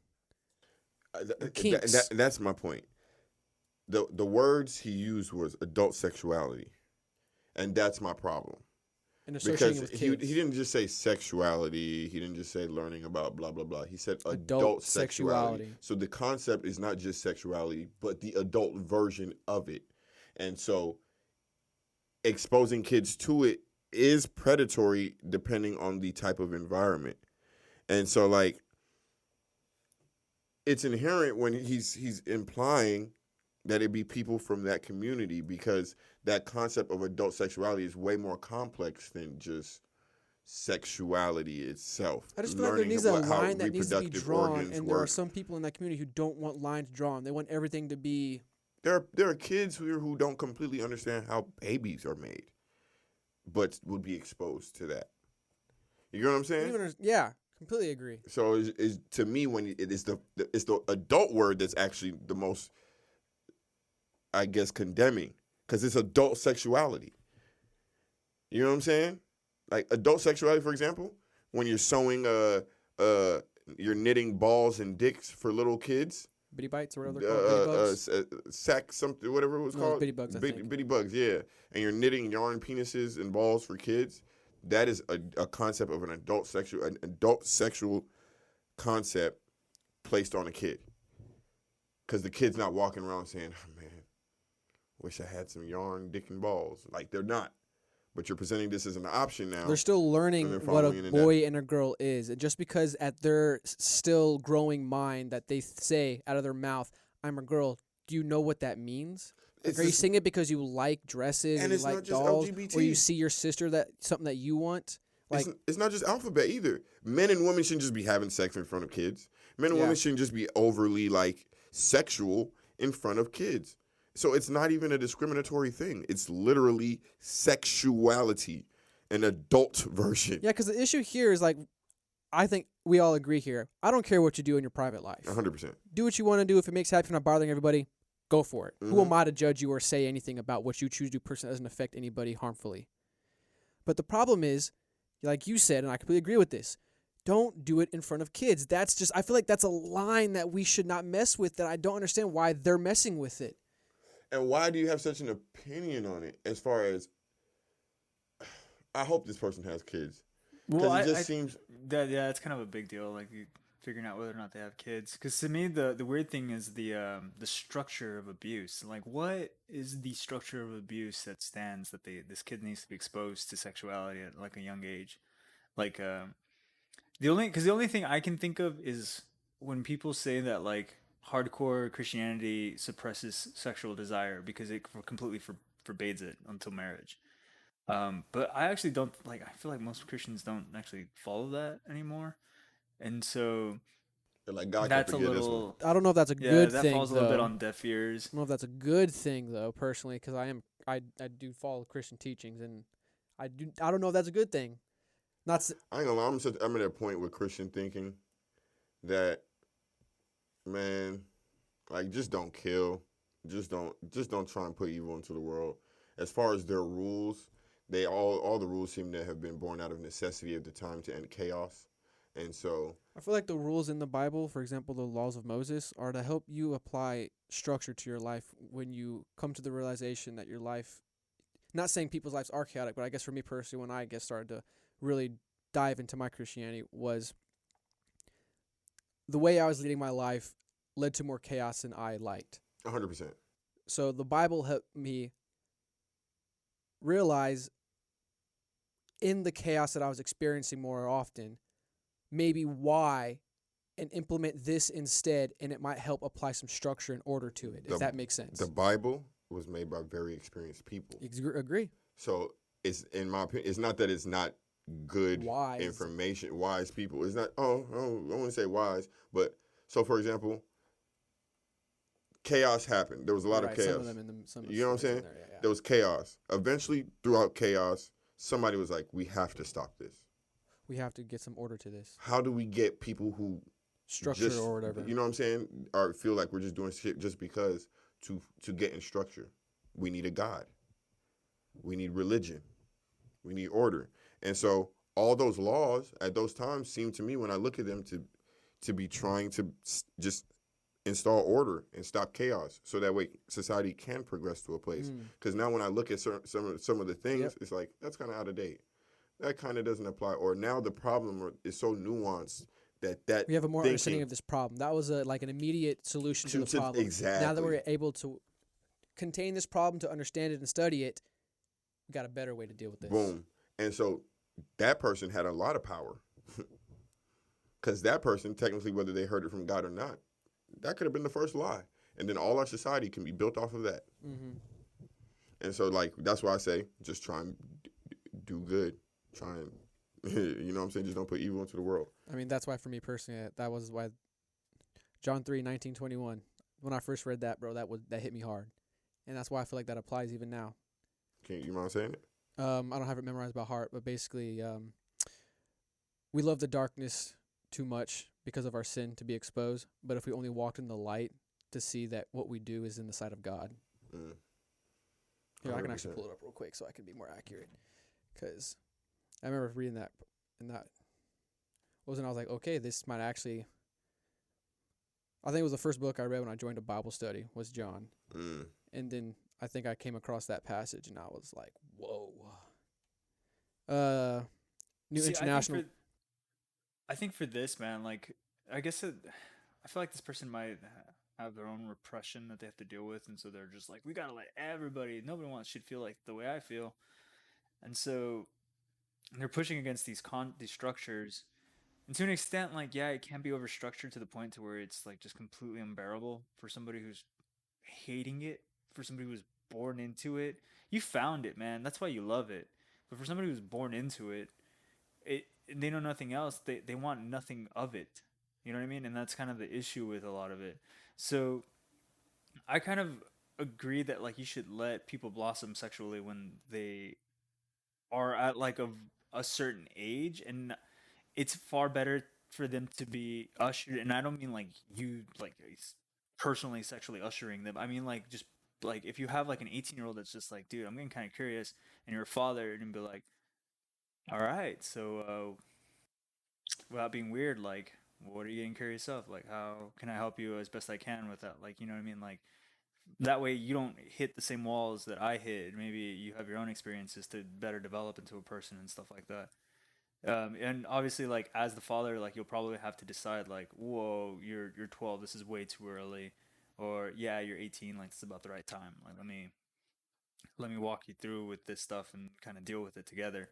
Kinks. That's my point. The words he used was adult sexuality, and that's my problem. And associating because with kids. He didn't just say sexuality. He didn't just say learning about blah blah blah. He said adult sexuality. So the concept is not just sexuality, but the adult version of it. And so exposing kids to it is predatory depending on the type of environment. And so, like, it's inherent when he's implying that it be people from that community, because that concept of adult sexuality is way more complex than just sexuality itself. I just feel like there needs a line that needs to be drawn, and there are some people in that community who don't want lines drawn. They want everything to be... There are kids who don't completely understand how babies are made, but would be exposed to that. You know what I'm saying? Yeah, completely agree. So is to me, when it's the adult word that's actually the most, I guess, condemning, because it's adult sexuality. You know what I'm saying? Like adult sexuality, for example, when you're sewing you're knitting balls and dicks for little kids. Bitty bites or whatever they're called. Bitty bugs? Sack something, whatever it was called. Bitty bugs, I think. Bitty bugs, yeah. And you're knitting yarn penises and balls for kids. That is a concept of an adult sexual concept placed on a kid. Because the kid's not walking around saying, oh, man, wish I had some yarn, dick, and balls. Like, they're not. But you're presenting this as an option now. They're still learning what a boy and a girl is. And just because at their still growing mind that they say out of their mouth, I'm a girl, do you know what that means? Like, are you saying it because you like dresses and you like dolls? LGBT. Or you see your sister, something that you want? Like, it's not just alphabet either. Men and women shouldn't just be having sex in front of kids. Men and women shouldn't just be overly, like, sexual in front of kids. So it's not even a discriminatory thing. It's literally sexuality, an adult version. Yeah, because the issue here is like, I think we all agree here. I don't care what you do in your private life. 100%. Do what you want to do. If it makes you happy, if you're not bothering everybody, go for it. Who am I to judge you or say anything about what you choose to do personally that doesn't affect anybody harmfully? But the problem is, like you said, and I completely agree with this, don't do it in front of kids. That's just, I feel like that's a line that we should not mess with, that I don't understand why they're messing with it. And why do you have such an opinion on it? As far as, I hope this person has kids. Well, it just seems that it's kind of a big deal. Like figuring out whether or not they have kids. Because to me, the weird thing is the structure of abuse. Like, what is the structure of abuse that stands that this kid needs to be exposed to sexuality at like a young age? Like, the only thing I can think of is when people say that like hardcore Christianity suppresses sexual desire because it completely forbids it until marriage. But I actually don't like. I feel like most Christians don't actually follow that anymore, and so like God that's can a forgive this one. I don't know if that's a yeah. good That thing, falls a though. little bit on deaf ears. I don't know if that's a good thing, though, personally, because I do follow Christian teachings, and I don't know if that's a good thing. I ain't gonna lie, I'm at a point with Christian thinking that, man, like, just don't kill. Just don't try and put evil into the world. As far as their rules, they all the rules seem to have been born out of necessity at the time to end chaos. And so I feel like the rules in the Bible, for example, the laws of Moses, are to help you apply structure to your life when you come to the realization that your life, not saying people's lives are chaotic, but I guess for me personally, when I started to really dive into my Christianity, was the way I was leading my life led to more chaos than I liked. 100%. So the Bible helped me realize in the chaos that I was experiencing more often, maybe why, and implement this instead, and it might help apply some structure and order to it, if that makes sense. The Bible was made by very experienced people. Agree. So it's, in my opinion, it's not that it's not good Wise. information, wise people. It's not, I want to say wise, but so for example, chaos happened. There was a lot of chaos. Some of them in the, you know what I'm saying? There was chaos. Eventually, throughout chaos, somebody was like, we have to stop this. We have to get some order to this. How do we get people who structure or whatever? You know what I'm saying? Or feel like we're just doing shit just because to get in structure. We need a God. We need religion. We need order. And so all those laws at those times seem to me, when I look at them, to be trying to just install order and stop chaos, so that way society can progress to a place. Because now when I look at some of the things, it's like, that's kind of out of date. That kind of doesn't apply. Or now the problem is so nuanced that we have a more understanding of this problem. That was like an immediate solution to the problem. Exactly. Now that we're able to contain this problem, to understand it and study it, we got a better way to deal with this. Boom. And so that person had a lot of power. Because that person, technically, whether they heard it from God or not, that could have been the first lie. And then all our society can be built off of that. Mm-hmm. And so, like, that's why I say, just try and do good. Try and, you know what I'm saying? Just don't put evil into the world. I mean, that's why for me personally, that was why John 3:19-21, when I first read that, bro, that hit me hard. And that's why I feel like that applies even now. You mind saying it? I don't have it memorized by heart, but basically, we love the darkness too much because of our sin to be exposed. But if we only walked in the light to see that what we do is in the sight of God. Here, I can actually pull it up real quick so I can be more accurate. Because I remember reading that, and that wasn't, I was like, okay, this might actually, I think it was the first book I read when I joined a Bible study was John. And then I think I came across that passage, and I was like, whoa. New International. I think for this, man, like, I guess I feel like this person might have their own repression that they have to deal with, and so they're just like, we gotta let nobody should feel like the way I feel, and so they're pushing against these structures, and to an extent, like, yeah, it can be overstructured to the point to where it's like just completely unbearable for somebody who's hating it, for somebody who's born into it. You found it, man. That's why you love it. But for somebody who's born into it, they know nothing else. They want nothing of it. You know what I mean? And that's kind of the issue with a lot of it. So I kind of agree that like you should let people blossom sexually when they are at like a certain age, and it's far better for them to be ushered. And I don't mean like you like personally sexually ushering them. I mean like just like if you have like an 18-year-old that's just like, dude, I'm getting kind of curious, and you're a father, and be like, all right, so without being weird, like, what are you getting curious of? Like, how can I help you as best I can with that? Like, you know what I mean? Like, that way you don't hit the same walls that I hit. Maybe you have your own experiences to better develop into a person and stuff like that. And obviously, like as the father, like you'll probably have to decide, like, whoa, you're 12, this is way too early, or yeah, you're 18, like it's about the right time. Like let me walk you through with this stuff and kind of deal with it together.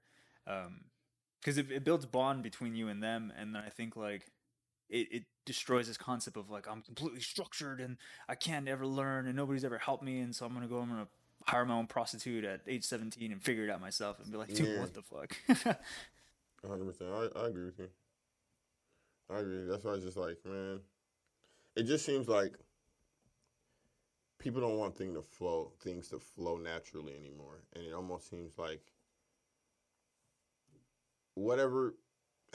Because it builds bond between you and them, and then I think like it destroys this concept of like I'm completely structured and I can't ever learn and nobody's ever helped me, and so I'm gonna hire my own prostitute at age 17 and figure it out myself and be like, dude, Yeah, what the fuck? 100%. I agree with you. I agree. That's why it's just like, man, it just seems like people don't want things to flow naturally anymore, and it almost seems like whatever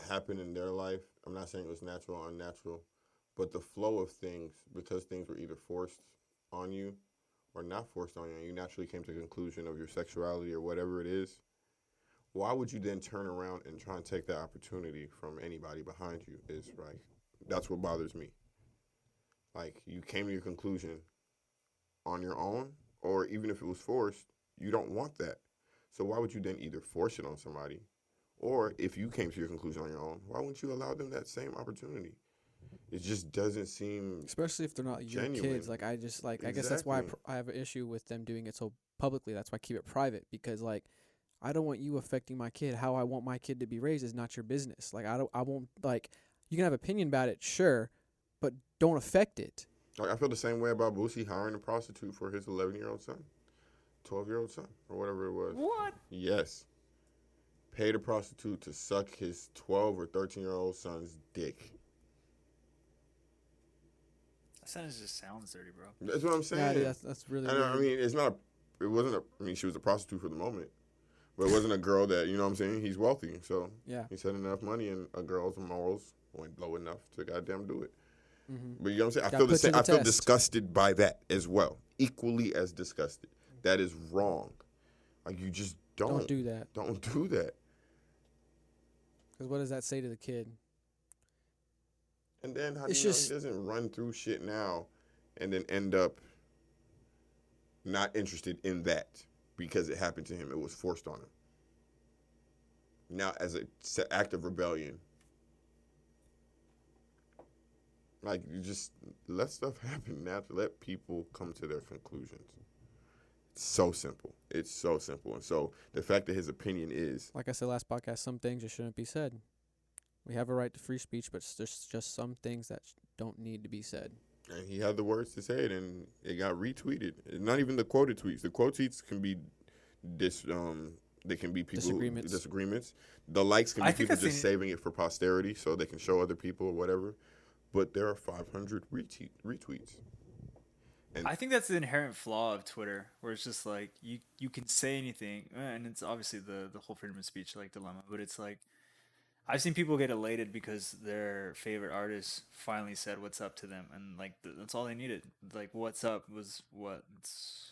happened in their life, I'm not saying it was natural or unnatural, but the flow of things, because things were either forced on you or not forced on you, and you naturally came to the conclusion of your sexuality or whatever it is, why would you then turn around and try and take that opportunity from anybody behind you? Is like, that's what bothers me. Like, you came to your conclusion on your own, or even if it was forced, you don't want that. So why would you then either force it on somebody, or if you came to your conclusion on your own, why wouldn't you allow them that same opportunity? It just doesn't seem Especially if they're not your genuine. kids. Like I just like I guess that's Exactly. why I have an issue with them doing it so publicly. That's why I keep it private, because like I don't want you affecting my kid. How I want my kid to be raised is not your business. Like I won't like you can have opinion about it, sure, but don't affect it. Like, I feel the same way about Boosie hiring a prostitute for his 11-year-old son, 12-year-old son, or whatever it was. What? Yes. Paid a prostitute to suck his 12 or 13-year-old son's dick. That sentence just sounds dirty, bro. That's what I'm Yeah, saying. dude, that's really And weird. I mean, it wasn't I mean, she was a prostitute for the moment, but it wasn't a girl that, you know what I'm saying? He's wealthy, so Yeah. he said enough money, and a girl's morals went low enough to goddamn do it. Mm-hmm. But you know what I'm saying? I Got feel the put to same. the I feel test. disgusted by that as well, equally as disgusted. That is wrong. Like, you just Don't do that. Don't do that. Because what does that say to the kid? And then how do It's you know just- he doesn't run through shit now, and then end up not interested in that because it happened to him? It was forced on him. Now, as an act of rebellion, like, you just let stuff happen naturally. Let people come to their conclusions. It's so simple. It's so simple. And so the fact that his opinion is, Like I said last podcast, some things just shouldn't be said. We have a right to free speech, but there's just some things that don't need to be said. and he had the words to say it, and it got retweeted. It's not even the quoted tweets. The quote tweets can be they can be people disagreements. The likes can be people just saving it for posterity so they can show other people or whatever. But there are 500 retweets. And I think that's the inherent flaw of Twitter, where it's just like you can say anything, and it's obviously the whole freedom of speech like dilemma. But it's like I've seen people get elated because their favorite artist finally said "What's up" to them, and like that's all they needed. Like "What's up" was it's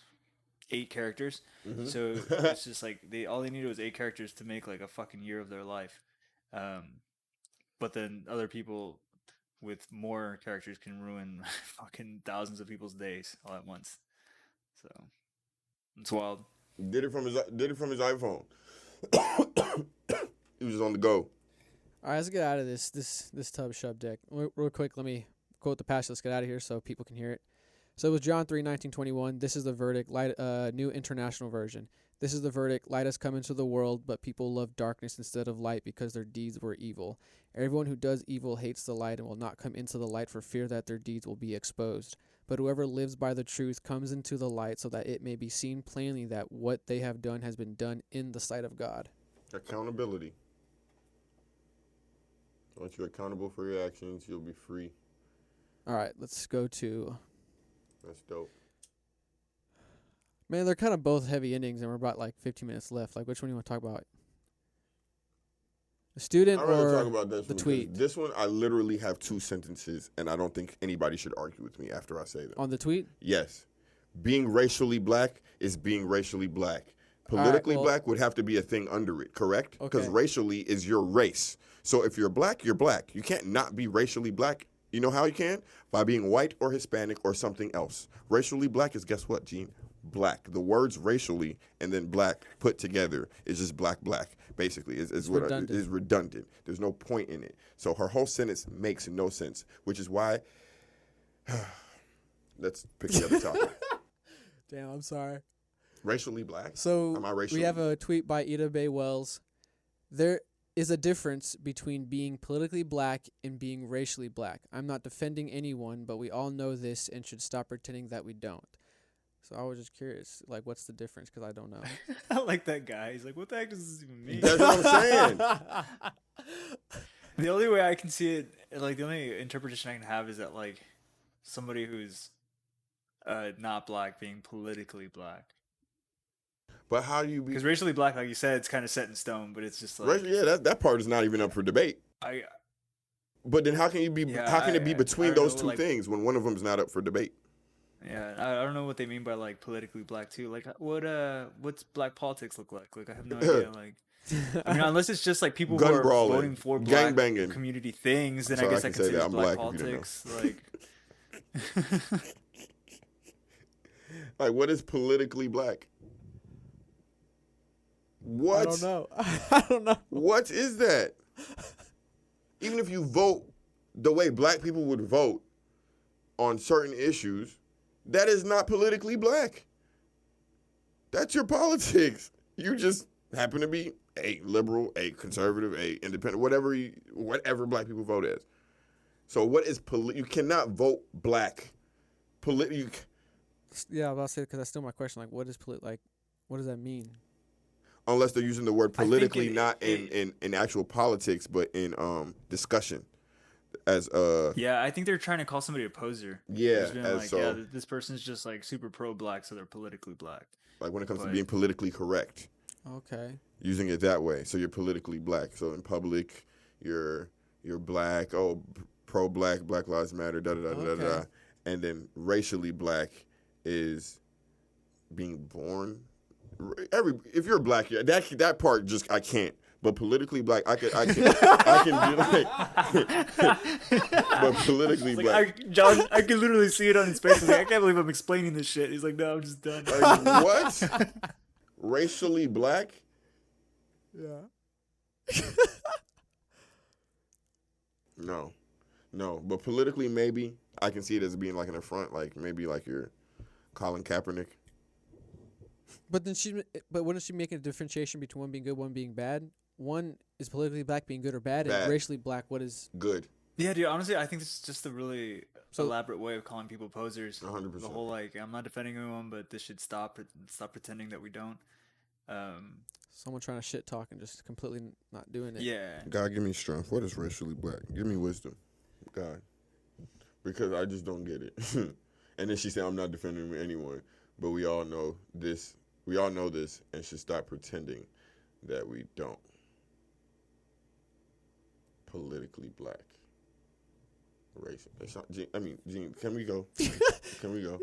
8 characters, so it's just like all they needed was 8 characters to make like a fucking year of their life. But then other people with more characters can ruin fucking thousands of people's days all at once. So it's wild. Did it from his iPhone. He was just on the go. All right, let's get out of this tub subject. Real quick, let me quote the passage. Let's get out of here so people can hear it. So it was John 3:19-21. This is the verdict, New International Version. This is the verdict. Light has come into the world, but people love darkness instead of light because their deeds were evil. Everyone who does evil hates the light and will not come into the light for fear that their deeds will be exposed. But whoever lives by the truth comes into the light so that it may be seen plainly that what they have done has been done in the sight of God. Accountability. Once you're accountable for your actions, you'll be free. All right, let's go to... That's dope. Man, they're kind of both heavy endings, and we're about like 15 minutes left. Like, which one do you want to talk about? The student I'd rather or talk about this the one tweet? because this one, I literally have 2 sentences, and I don't think anybody should argue with me after I say them. On the tweet? Yes. Being racially black is being racially black. All right, Politically well- black would have to be a thing under it, correct? Because Okay. racially is your race. So if you're black, you're black. You can't not be racially black. You know how you can? By being white or Hispanic or something else. Racially black is, guess what, Gene? Black. The words racially and then black put together is just black, basically. Is what redundant. is redundant. There's no point in it. So her whole sentence makes no sense, which is why let's pick the other topic. Damn, I'm sorry. Racially black? So Am I racially? we have a tweet by Ida Bay Wells. There is a difference between being politically black and being racially black. I'm not defending anyone, but we all know this and should stop pretending that we don't. So I was just curious, like, what's the difference? Because I don't know. I like that guy. He's like, what the heck does this even mean? That's what I'm saying. The only way I can see it, like, the only interpretation I can have is that, like, somebody who's not black being politically black. But how do you be? Because racially black, like you said, it's kind of set in stone, but it's just like... Yeah, that part is not even up for debate. But then how can you be? Yeah, how can it be I between don't those know, two like- things when one of them's not up for debate? Yeah, I don't know what they mean by, like, politically black, too. Like, what's black politics look like? Like, I have no idea. Like, I mean, unless it's just, like, people Gun who are brawling, voting for black gangbanging. community things, then So I I guess can that say that considers I'm black black if you don't know. politics. Like, Like, what is politically black? What? I don't know. I don't know. What is that? Even if you vote the way black people would vote on certain issues, that is not politically black. That's your politics. You just happen to be a liberal, a conservative, a independent, whatever black people vote as. So what is you cannot vote black. Yeah, I was about to say, because that's still my question. Like, what is like, what does that mean? Unless they're using the word I think politically, not in actual politics, but in discussion. As yeah, I think they're trying to call somebody a poser. Yeah, Just being as like, so. yeah, this person's just like super pro-black, so they're politically black. like when it comes to But- being politically correct, Okay. using it that way. So you're politically black. So in public, you're black. Oh, pro-black, Black Lives Matter. Da da da da da. Okay. And then racially black is being born. If you're black, yeah, that part just I can't. But politically black, I can do like. But politically Like, black, John, I can literally see it on his face. He's like, I can't believe I'm explaining this shit. He's like, no, I'm just done. like, what? Racially black? Yeah. No. But politically, maybe I can see it as being like an affront, like maybe like you're Colin Kaepernick. But then wouldn't she make a differentiation between one being good, one being bad? One is politically black being good or bad, Bad. and racially black, what is? Good. Yeah, dude, honestly, I think this is just a really So- elaborate way of calling people posers. 100%. The whole, like, I'm not defending anyone, but this should stop pretending that we don't. Someone trying to shit talk and just completely not doing it. Yeah. God, give me strength. What is racially black? Give me wisdom. God. Because I just don't get it. And then she said, I'm not defending anyone. But we all know this. We all know this and should stop pretending that we don't. Politically black. Race. Gene, can we go? Can we go?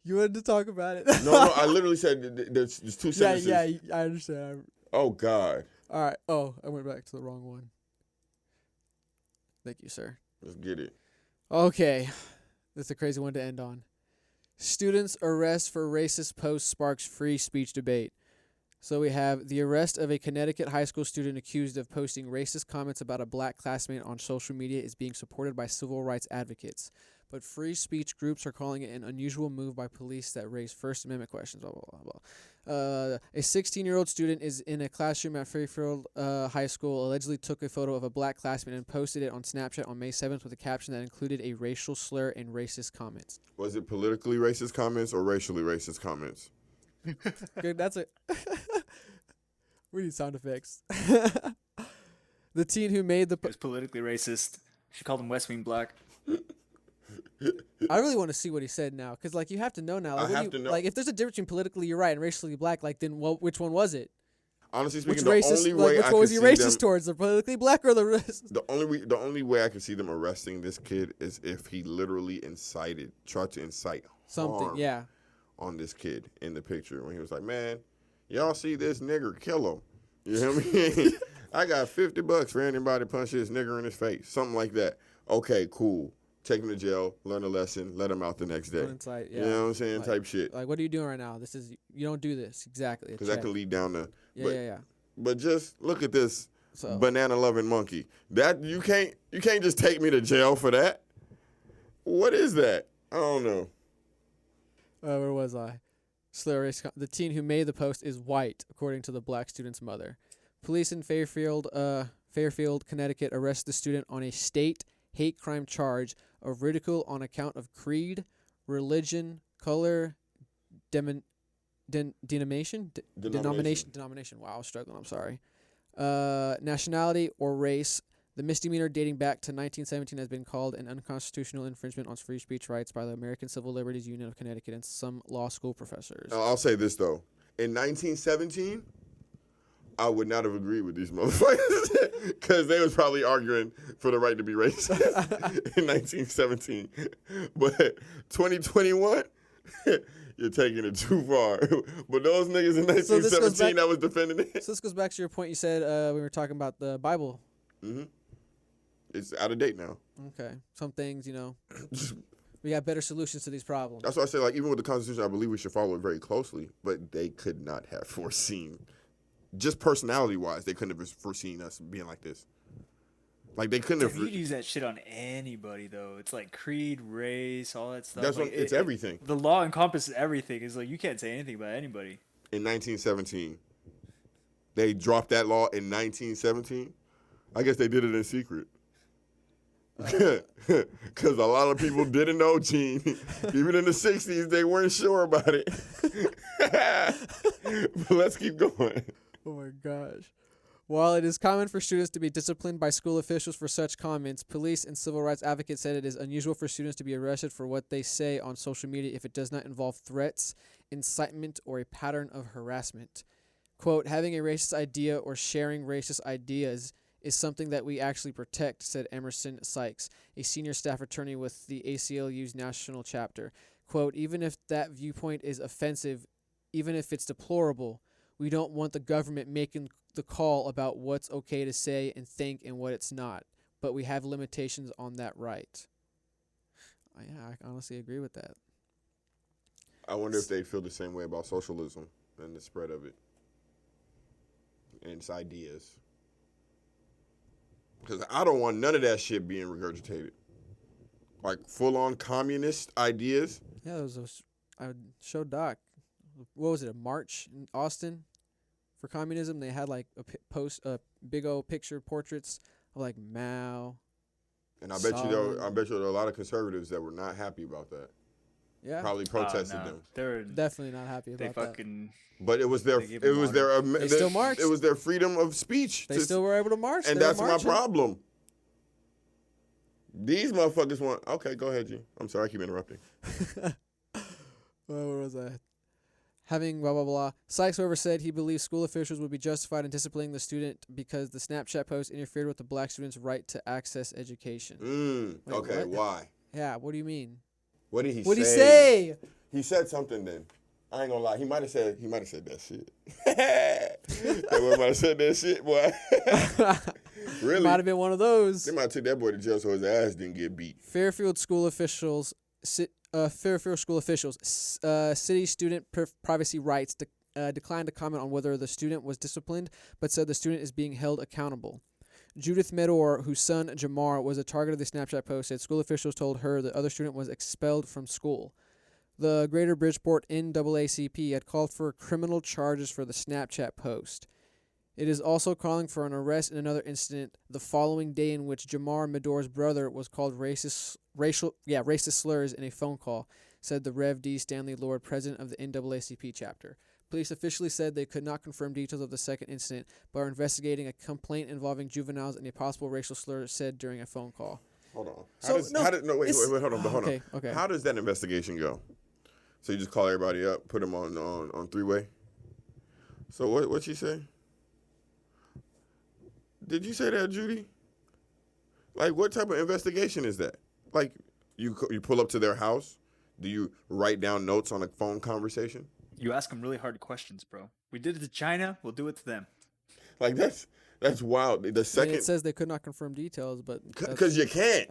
You wanted to talk about it. No, I literally said there's two sentences. Yeah, I understand. Oh, God. All right. Oh, I went back to the wrong one. Thank you, sir. Let's get it. Okay. That's a crazy one to end on. Students' arrest for racist post sparks free speech debate. So we have the arrest of a Connecticut high school student accused of posting racist comments about a black classmate on social media is being supported by civil rights advocates. But free speech groups are calling it an unusual move by police that raise First Amendment questions. Blah, blah, blah, blah. A 16-year-old student is in a classroom at Fairfield High School, allegedly took a photo of a black classmate and posted it on Snapchat on May 7th with a caption that included a racial slur and racist comments. Was it politically racist comments or racially racist comments? Good, that's it. We need sound effects. The teen who made the... It was politically racist. She called him West Wing black. I really want to see what he said now, because like you have to know now. Like, I have to know. Like if there's a difference between politically you're right and racially black, like then which one was it? Honestly Which speaking, racist? the only Like way which I one was could he see racist them, towards? The politically black or the racist? the only way I could see them arresting this kid is if he literally tried to incite Something, harm yeah. on this kid in the picture when he was like, "Man, y'all see this nigger? Kill him." You know what I mean? I got $50 for anybody punch this nigger in his face, something like that. Okay, cool. Take him to jail, learn a lesson, let him out the next day. Insight, yeah. You know what I'm saying? Like, type shit. Like, what are you doing right now? You don't do this. Exactly. Because that could lead down to. Yeah. But just look at this So, banana loving monkey. That you can't just take me to jail for that. What is that? I don't know. where was I? Slur race. The teen who made the post is white, according to the black student's mother. Police in Fairfield, Connecticut, arrested the student on a state hate crime charge of ridicule on account of creed, religion, color, denomination. Wow, I was struggling. I'm sorry. Nationality or race. The misdemeanor dating back to 1917 has been called an unconstitutional infringement on free speech rights by the American Civil Liberties Union of Connecticut and some law school professors. I'll say this though. In 1917, I would not have agreed with these motherfuckers because they was probably arguing for the right to be racist in 1917. But 2021, you're taking it too far. But those niggas in 1917 that was defending it. So this goes back to your point you said we were talking about the Bible. Mm-hmm. It's out of date now. Okay. Some things, we got better solutions to these problems. That's why I say, like, even with the Constitution, I believe we should follow it very closely. But they could not have foreseen, just personality-wise, they couldn't have foreseen us being like this. Like, they couldn't have. You'd use that shit on anybody, though. It's like creed, race, all that stuff. That's like, it's everything. The law encompasses everything. It's like you can't say anything about anybody. In 1917, they dropped that law in 1917. I guess they did it in secret. Because a lot of people didn't know, Gene. Even in the 60s, they weren't sure about it. But let's keep going. Oh, my gosh. While it is common for students to be disciplined by school officials for such comments, police and civil rights advocates said it is unusual for students to be arrested for what they say on social media if it does not involve threats, incitement, or a pattern of harassment. Quote, having a racist idea or sharing racist ideas is something that we actually protect, said Emerson Sykes, a senior staff attorney with the ACLU's national chapter. Quote, even if that viewpoint is offensive, even if it's deplorable, we don't want the government making the call about what's okay to say and think and what it's not. But we have limitations on that right. Yeah, I honestly agree with that. I wonder if they feel the same way about socialism and the spread of it and its ideas. Because I don't want none of that shit being regurgitated. Like full-on communist ideas. Yeah, I would show Doc. What was it, a march in Austin for communism? They had like a big old picture portraits of like Mao. And I bet you there are a lot of conservatives that were not happy about that. Yeah. Probably protested them. They're definitely not happy about that. But it was their They still marched. It was their freedom of speech. They still were able to march. And that's my problem. These motherfuckers want. Okay, go ahead, G. I'm sorry, I keep interrupting. Where was I? Having blah, blah, blah. Sykes, however, said he believes school officials would be justified in disciplining the student because the Snapchat post interfered with the black student's right to access education. Okay, what? Why? Yeah, what do you mean? What did he say? What did he say? He said something then. I ain't gonna lie. He might have said that shit. That boy might have said that shit, boy. Really? Might have been one of those. They might have took that boy to jail so his ass didn't get beat. Fairfield school officials, city student privacy rights declined to comment on whether the student was disciplined, but said the student is being held accountable. Judith Medor, whose son Jamar was a target of the Snapchat post, said school officials told her the other student was expelled from school. The Greater Bridgeport NAACP had called for criminal charges for the Snapchat post. It is also calling for an arrest in another incident the following day in which Jamar Medor's brother was called racist slurs in a phone call, said the Rev. D. Stanley Lord, president of the NAACP chapter. Police officially said they could not confirm details of the second incident, but are investigating a complaint involving juveniles and a possible racial slur said during a phone call. Hold on. So, Wait, hold on. Okay. How does that investigation go? So you just call everybody up, put them on three-way? So what she say? Did you say that, Judy? Like, what type of investigation is that? Like, you pull up to their house? Do you write down notes on a phone conversation? You ask them really hard questions, bro. We did it to China. We'll do it to them. Like, that's wild. The second, it says they could not confirm details, but because you can't.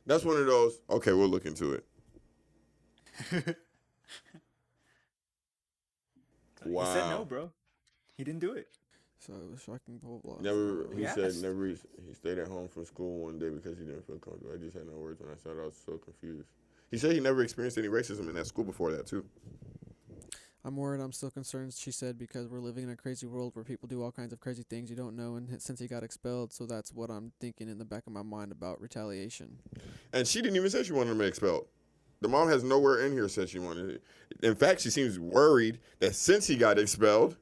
That's one of those. Okay, we'll look into it. Wow. He said no, bro. He didn't do it. So it was shocking. Blah blah. He stayed at home from school one day because he didn't feel comfortable. I just had no words when I said I was so confused. He said he never experienced any racism in that school before that too. I'm worried. I'm still concerned, she said, because we're living in a crazy world where people do all kinds of crazy things you don't know. And since he got expelled, so that's what I'm thinking in the back of my mind about retaliation. And she didn't even say she wanted him expelled. The mom has nowhere in here said she wanted it. In fact, she seems worried that since he got expelled.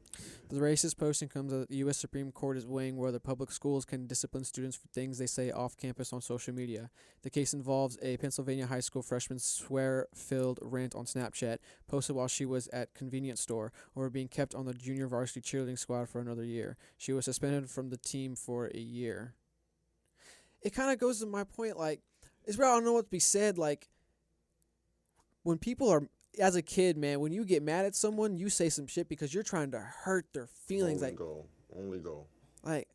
The racist posting comes as the U.S. Supreme Court is weighing whether public schools can discipline students for things they say off campus on social media. The case involves a Pennsylvania high school freshman's swear-filled rant on Snapchat, posted while she was at convenience store, over being kept on the junior varsity cheerleading squad for another year. She was suspended from the team for a year. It kind of goes to my point, like, Israel, I don't know what to be said, like, when people are, as a kid, man, when you get mad at someone, you say some shit because you're trying to hurt their feelings. Only go. Like,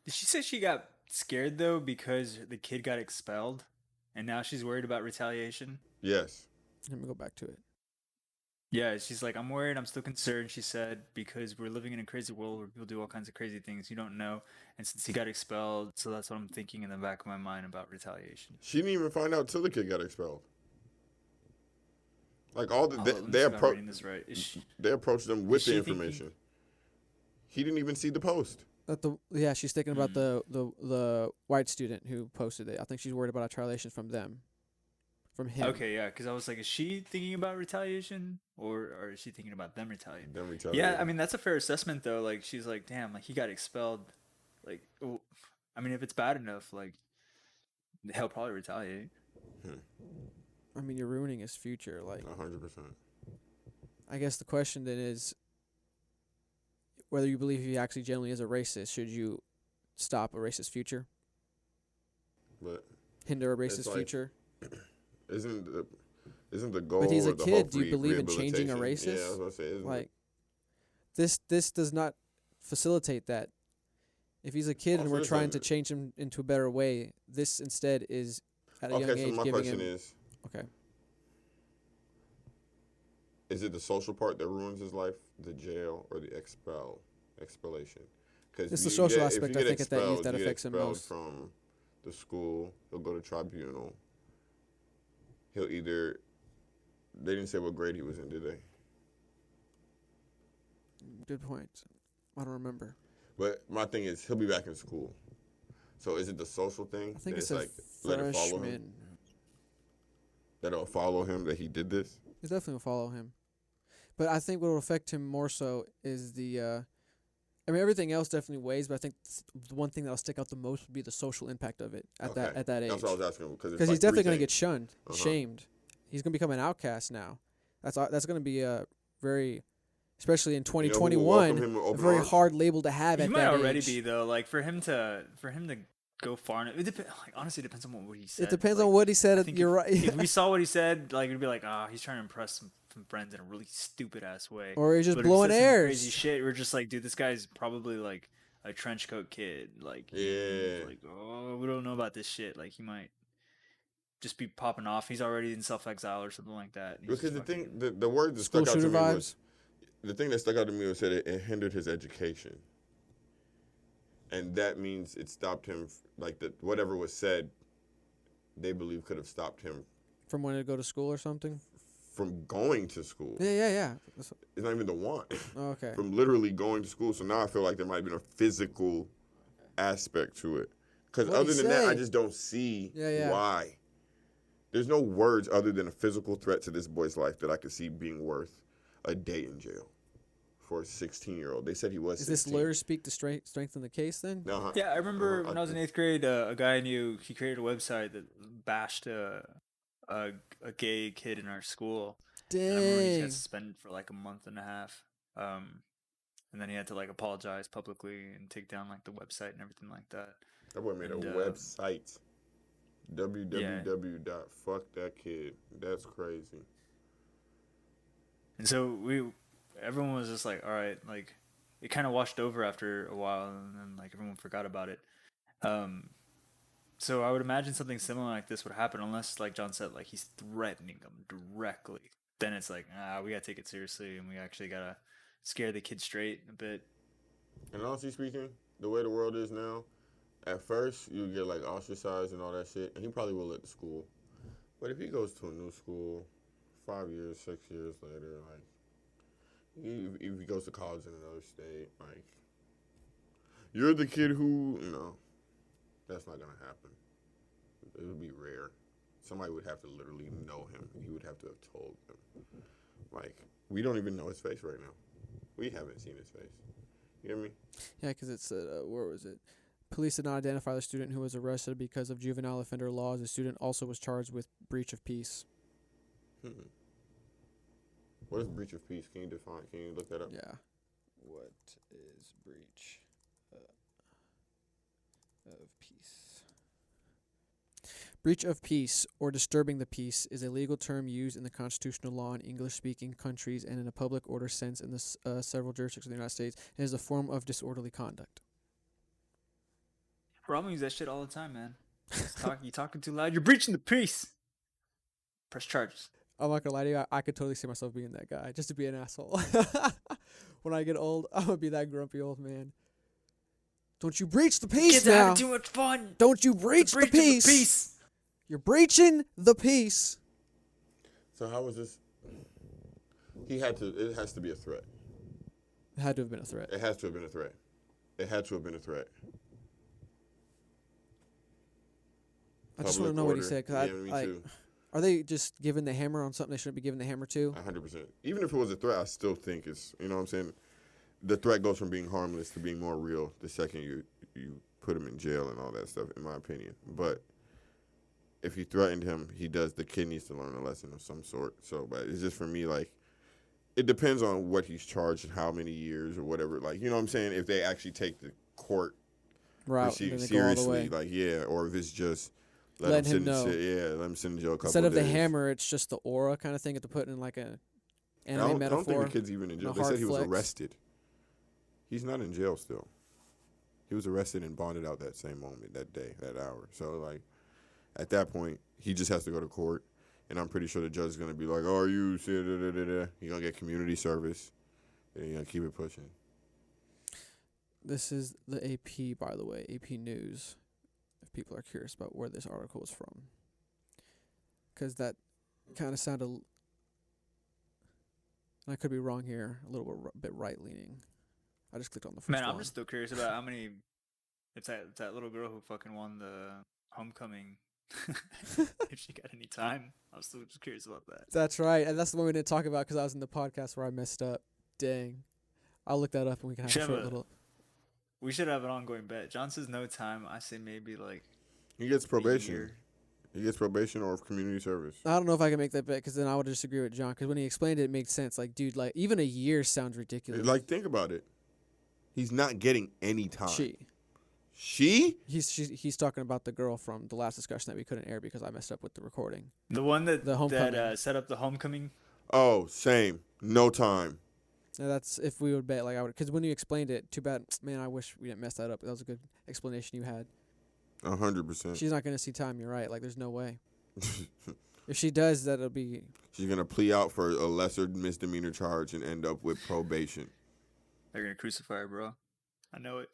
did she say she got scared though because the kid got expelled, and now she's worried about retaliation? Yes. Let me go back to it. Yeah, she's like, I'm worried, I'm still concerned, she said, because we're living in a crazy world where people do all kinds of crazy things you don't know. And since he got expelled, so that's what I'm thinking in the back of my mind about retaliation. She didn't even find out till the kid got expelled. Like they approached them with the information. He didn't even see the post. She's thinking about the white student who posted it. I think she's worried about retaliation from him. Okay, yeah, because I was like, is she thinking about retaliation or is she thinking about them retaliating? Yeah, I mean that's a fair assessment though. Like she's like, damn, like he got expelled. Like, I mean, if it's bad enough, like he'll probably retaliate. I mean, you're ruining his future. Like 100%. I guess the question then is whether you believe he actually genuinely is a racist. Should you stop a racist future? But hinder a racist future? Isn't the goal? But he's a the kid. Do you believe in changing a racist? Yeah, I was gonna say, like this does not facilitate that. If he's a kid and we're trying to change him into a better way, this instead is at a young age so my giving question him. Is, okay. Is it the social part that ruins his life, the jail, or the expellation? Because it's the social aspect. I think at that youth that affects him most. From the school, he'll go to tribunal. He'll either. They didn't say what grade he was in, did they? Good point. I don't remember. But my thing is, he'll be back in school. So is it the social thing? I think it's like let it follow him. That'll follow him that he did this. It definitely will follow him. But I think what will affect him more so is the. I mean, everything else definitely weighs, but I think the one thing that'll stick out the most would be the social impact of it at that age. That's what I was asking. Because he's definitely going to get shunned, shamed. He's going to become an outcast now. That's going to be a very, especially in 2021, a very hard label to have at that age. He might already be though. Like for him to go far. Honestly, it depends on what he said. It depends on what he said. You're right. If we saw what he said, like it'd be like, he's trying to impress some friends in a really stupid ass way, or he's just blowing airs. Crazy shit. We're just like, dude, this guy's probably like a trench coat kid. Like, like, we don't know about this shit. Like, he might just be popping off. He's already in self-exile or something like that. Because the word that stuck out to me was, the thing that stuck out to me was that it hindered his education. And that means it stopped him, like whatever was said, they believe could have stopped him. From wanting to go to school or something? From going to school. Yeah. It's not even the want. Oh, okay. From literally going to school. So now I feel like there might have been a physical aspect to it. Because other than that, I just don't see why. There's no words other than a physical threat to this boy's life that I could see being worth a day in jail for a 16-year-old. They said he was. Is 16. this lawyer speak to strengthen the case then? Uh-huh. Yeah, I remember when I was in 8th grade, a guy I knew, he created a website that bashed a gay kid in our school. And I remember he Dang. got suspended for like a month and a half. And then he had to like apologize publicly and take down like the website and everything like that. That boy made And, a website. www.fuckthatkid. That's crazy. And so everyone was just like, all right, like it kind of washed over after a while, and then like everyone forgot about it. So I would imagine something similar like this would happen, unless, like John said, like he's threatening them directly. Then it's like, we gotta take it seriously, and we actually gotta scare the kid straight a bit. And honestly speaking, the way the world is now, at first you get like ostracized and all that shit, and he probably will at the school. But if he goes to a new school, 5 years, 6 years later, like if he goes to college in another state, like you're the kid who, that's not gonna happen. It would be rare. Somebody would have to literally know him. He would have to have told them. Like, we don't even know his face right now. We haven't seen his face. You hear me? Yeah, because it said, where was it? Police did not identify the student who was arrested because of juvenile offender laws. The student also was charged with breach of peace. What is breach of peace? Can you look that up? Yeah. What is breach of peace? Breach of peace or disturbing the peace is a legal term used in the constitutional law in English-speaking countries and in a public order sense in the several jurisdictions of the United States. It is a form of disorderly conduct. Bro, I'm gonna use that shit all the time, man. You talking too loud. You're breaching the peace. Press charges. I'm not gonna lie to you. I could totally see myself being that guy, just to be an asshole. When I get old, I'm gonna be that grumpy old man. Don't you breach the peace Kids now? are having too much fun. Don't you breach the peace? You're breaching the peace. So how was this? It has to be a threat. It had to have been a threat. It has to have been a threat. It had to have been a threat. I just want to know what he said. Cause me I too. Are they just giving the hammer on something they shouldn't be giving the hammer to? 100%. Even if it was a threat, I still think it's, you know what I'm saying? The threat goes from being harmless to being more real the second you put him in jail and all that stuff, in my opinion. But if you threatened him, the kid needs to learn a lesson of some sort. So, but it's just for me, like, it depends on what he's charged and how many years or whatever. Like, you know what I'm saying? If they actually take the court seriously, like, or if it's just let him know. Let him sit in jail a couple Instead of days. the hammer, it's just the aura kind of thing. To put in like a anime metaphor. I don't think the kid's even in jail. They said he was arrested. He's not in jail still. He was arrested and bonded out that same moment, that day, that hour. So, like, at that point, he just has to go to court. And I'm pretty sure the judge is going to be like, oh, are you... You're going to get community service. And you're going to keep it pushing. This is the AP, by the way, AP News, if people are curious about where this article is from. Because that kind of sounded... And I could be wrong here, a little bit right-leaning. I just clicked on the first one. Man, I'm just still curious about how many... It's that little girl who fucking won the homecoming... if she got any time. I was still just curious about that. That's right, and that's the one we didn't talk about because I was in the podcast where I messed up. Dang. I'll look that up and we can have a short little... We should have an ongoing bet. John says no time. I say maybe like... He gets probation. He gets probation or community service. I don't know if I can make that bet because then I would disagree with John because when he explained it, it made sense. Like, dude, like even a year sounds ridiculous. Like, think about it. He's not getting any time. She? He's talking about the girl from the last discussion that we couldn't air because I messed up with the recording. The one that set up the homecoming? Oh, same. No time. Now that's if we would bet. Like I would, because when you explained it, too bad. Man, I wish we didn't mess that up. That was a good explanation you had. 100%. She's not going to see time. You're right. Like there's no way. If she does, that'll be... She's going to plea out for a lesser misdemeanor charge and end up with probation. They're going to crucify her, bro. I know it.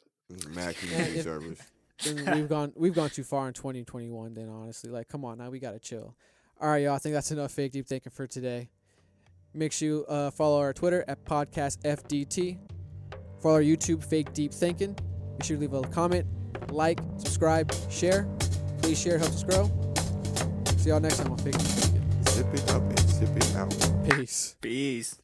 Mad community service. Then we've gone too far in 2021 then, honestly. Like, come on, now we got to chill. All right, y'all. I think that's enough fake deep thinking for today. Make sure you follow our Twitter at podcastfdt. Follow our YouTube, Fake Deep Thinking. Be sure to leave a comment, like, subscribe, share. Please share. It helps us grow. See y'all next time on Fake Deep Thinking. Zip it up and zip it out. Peace. Peace.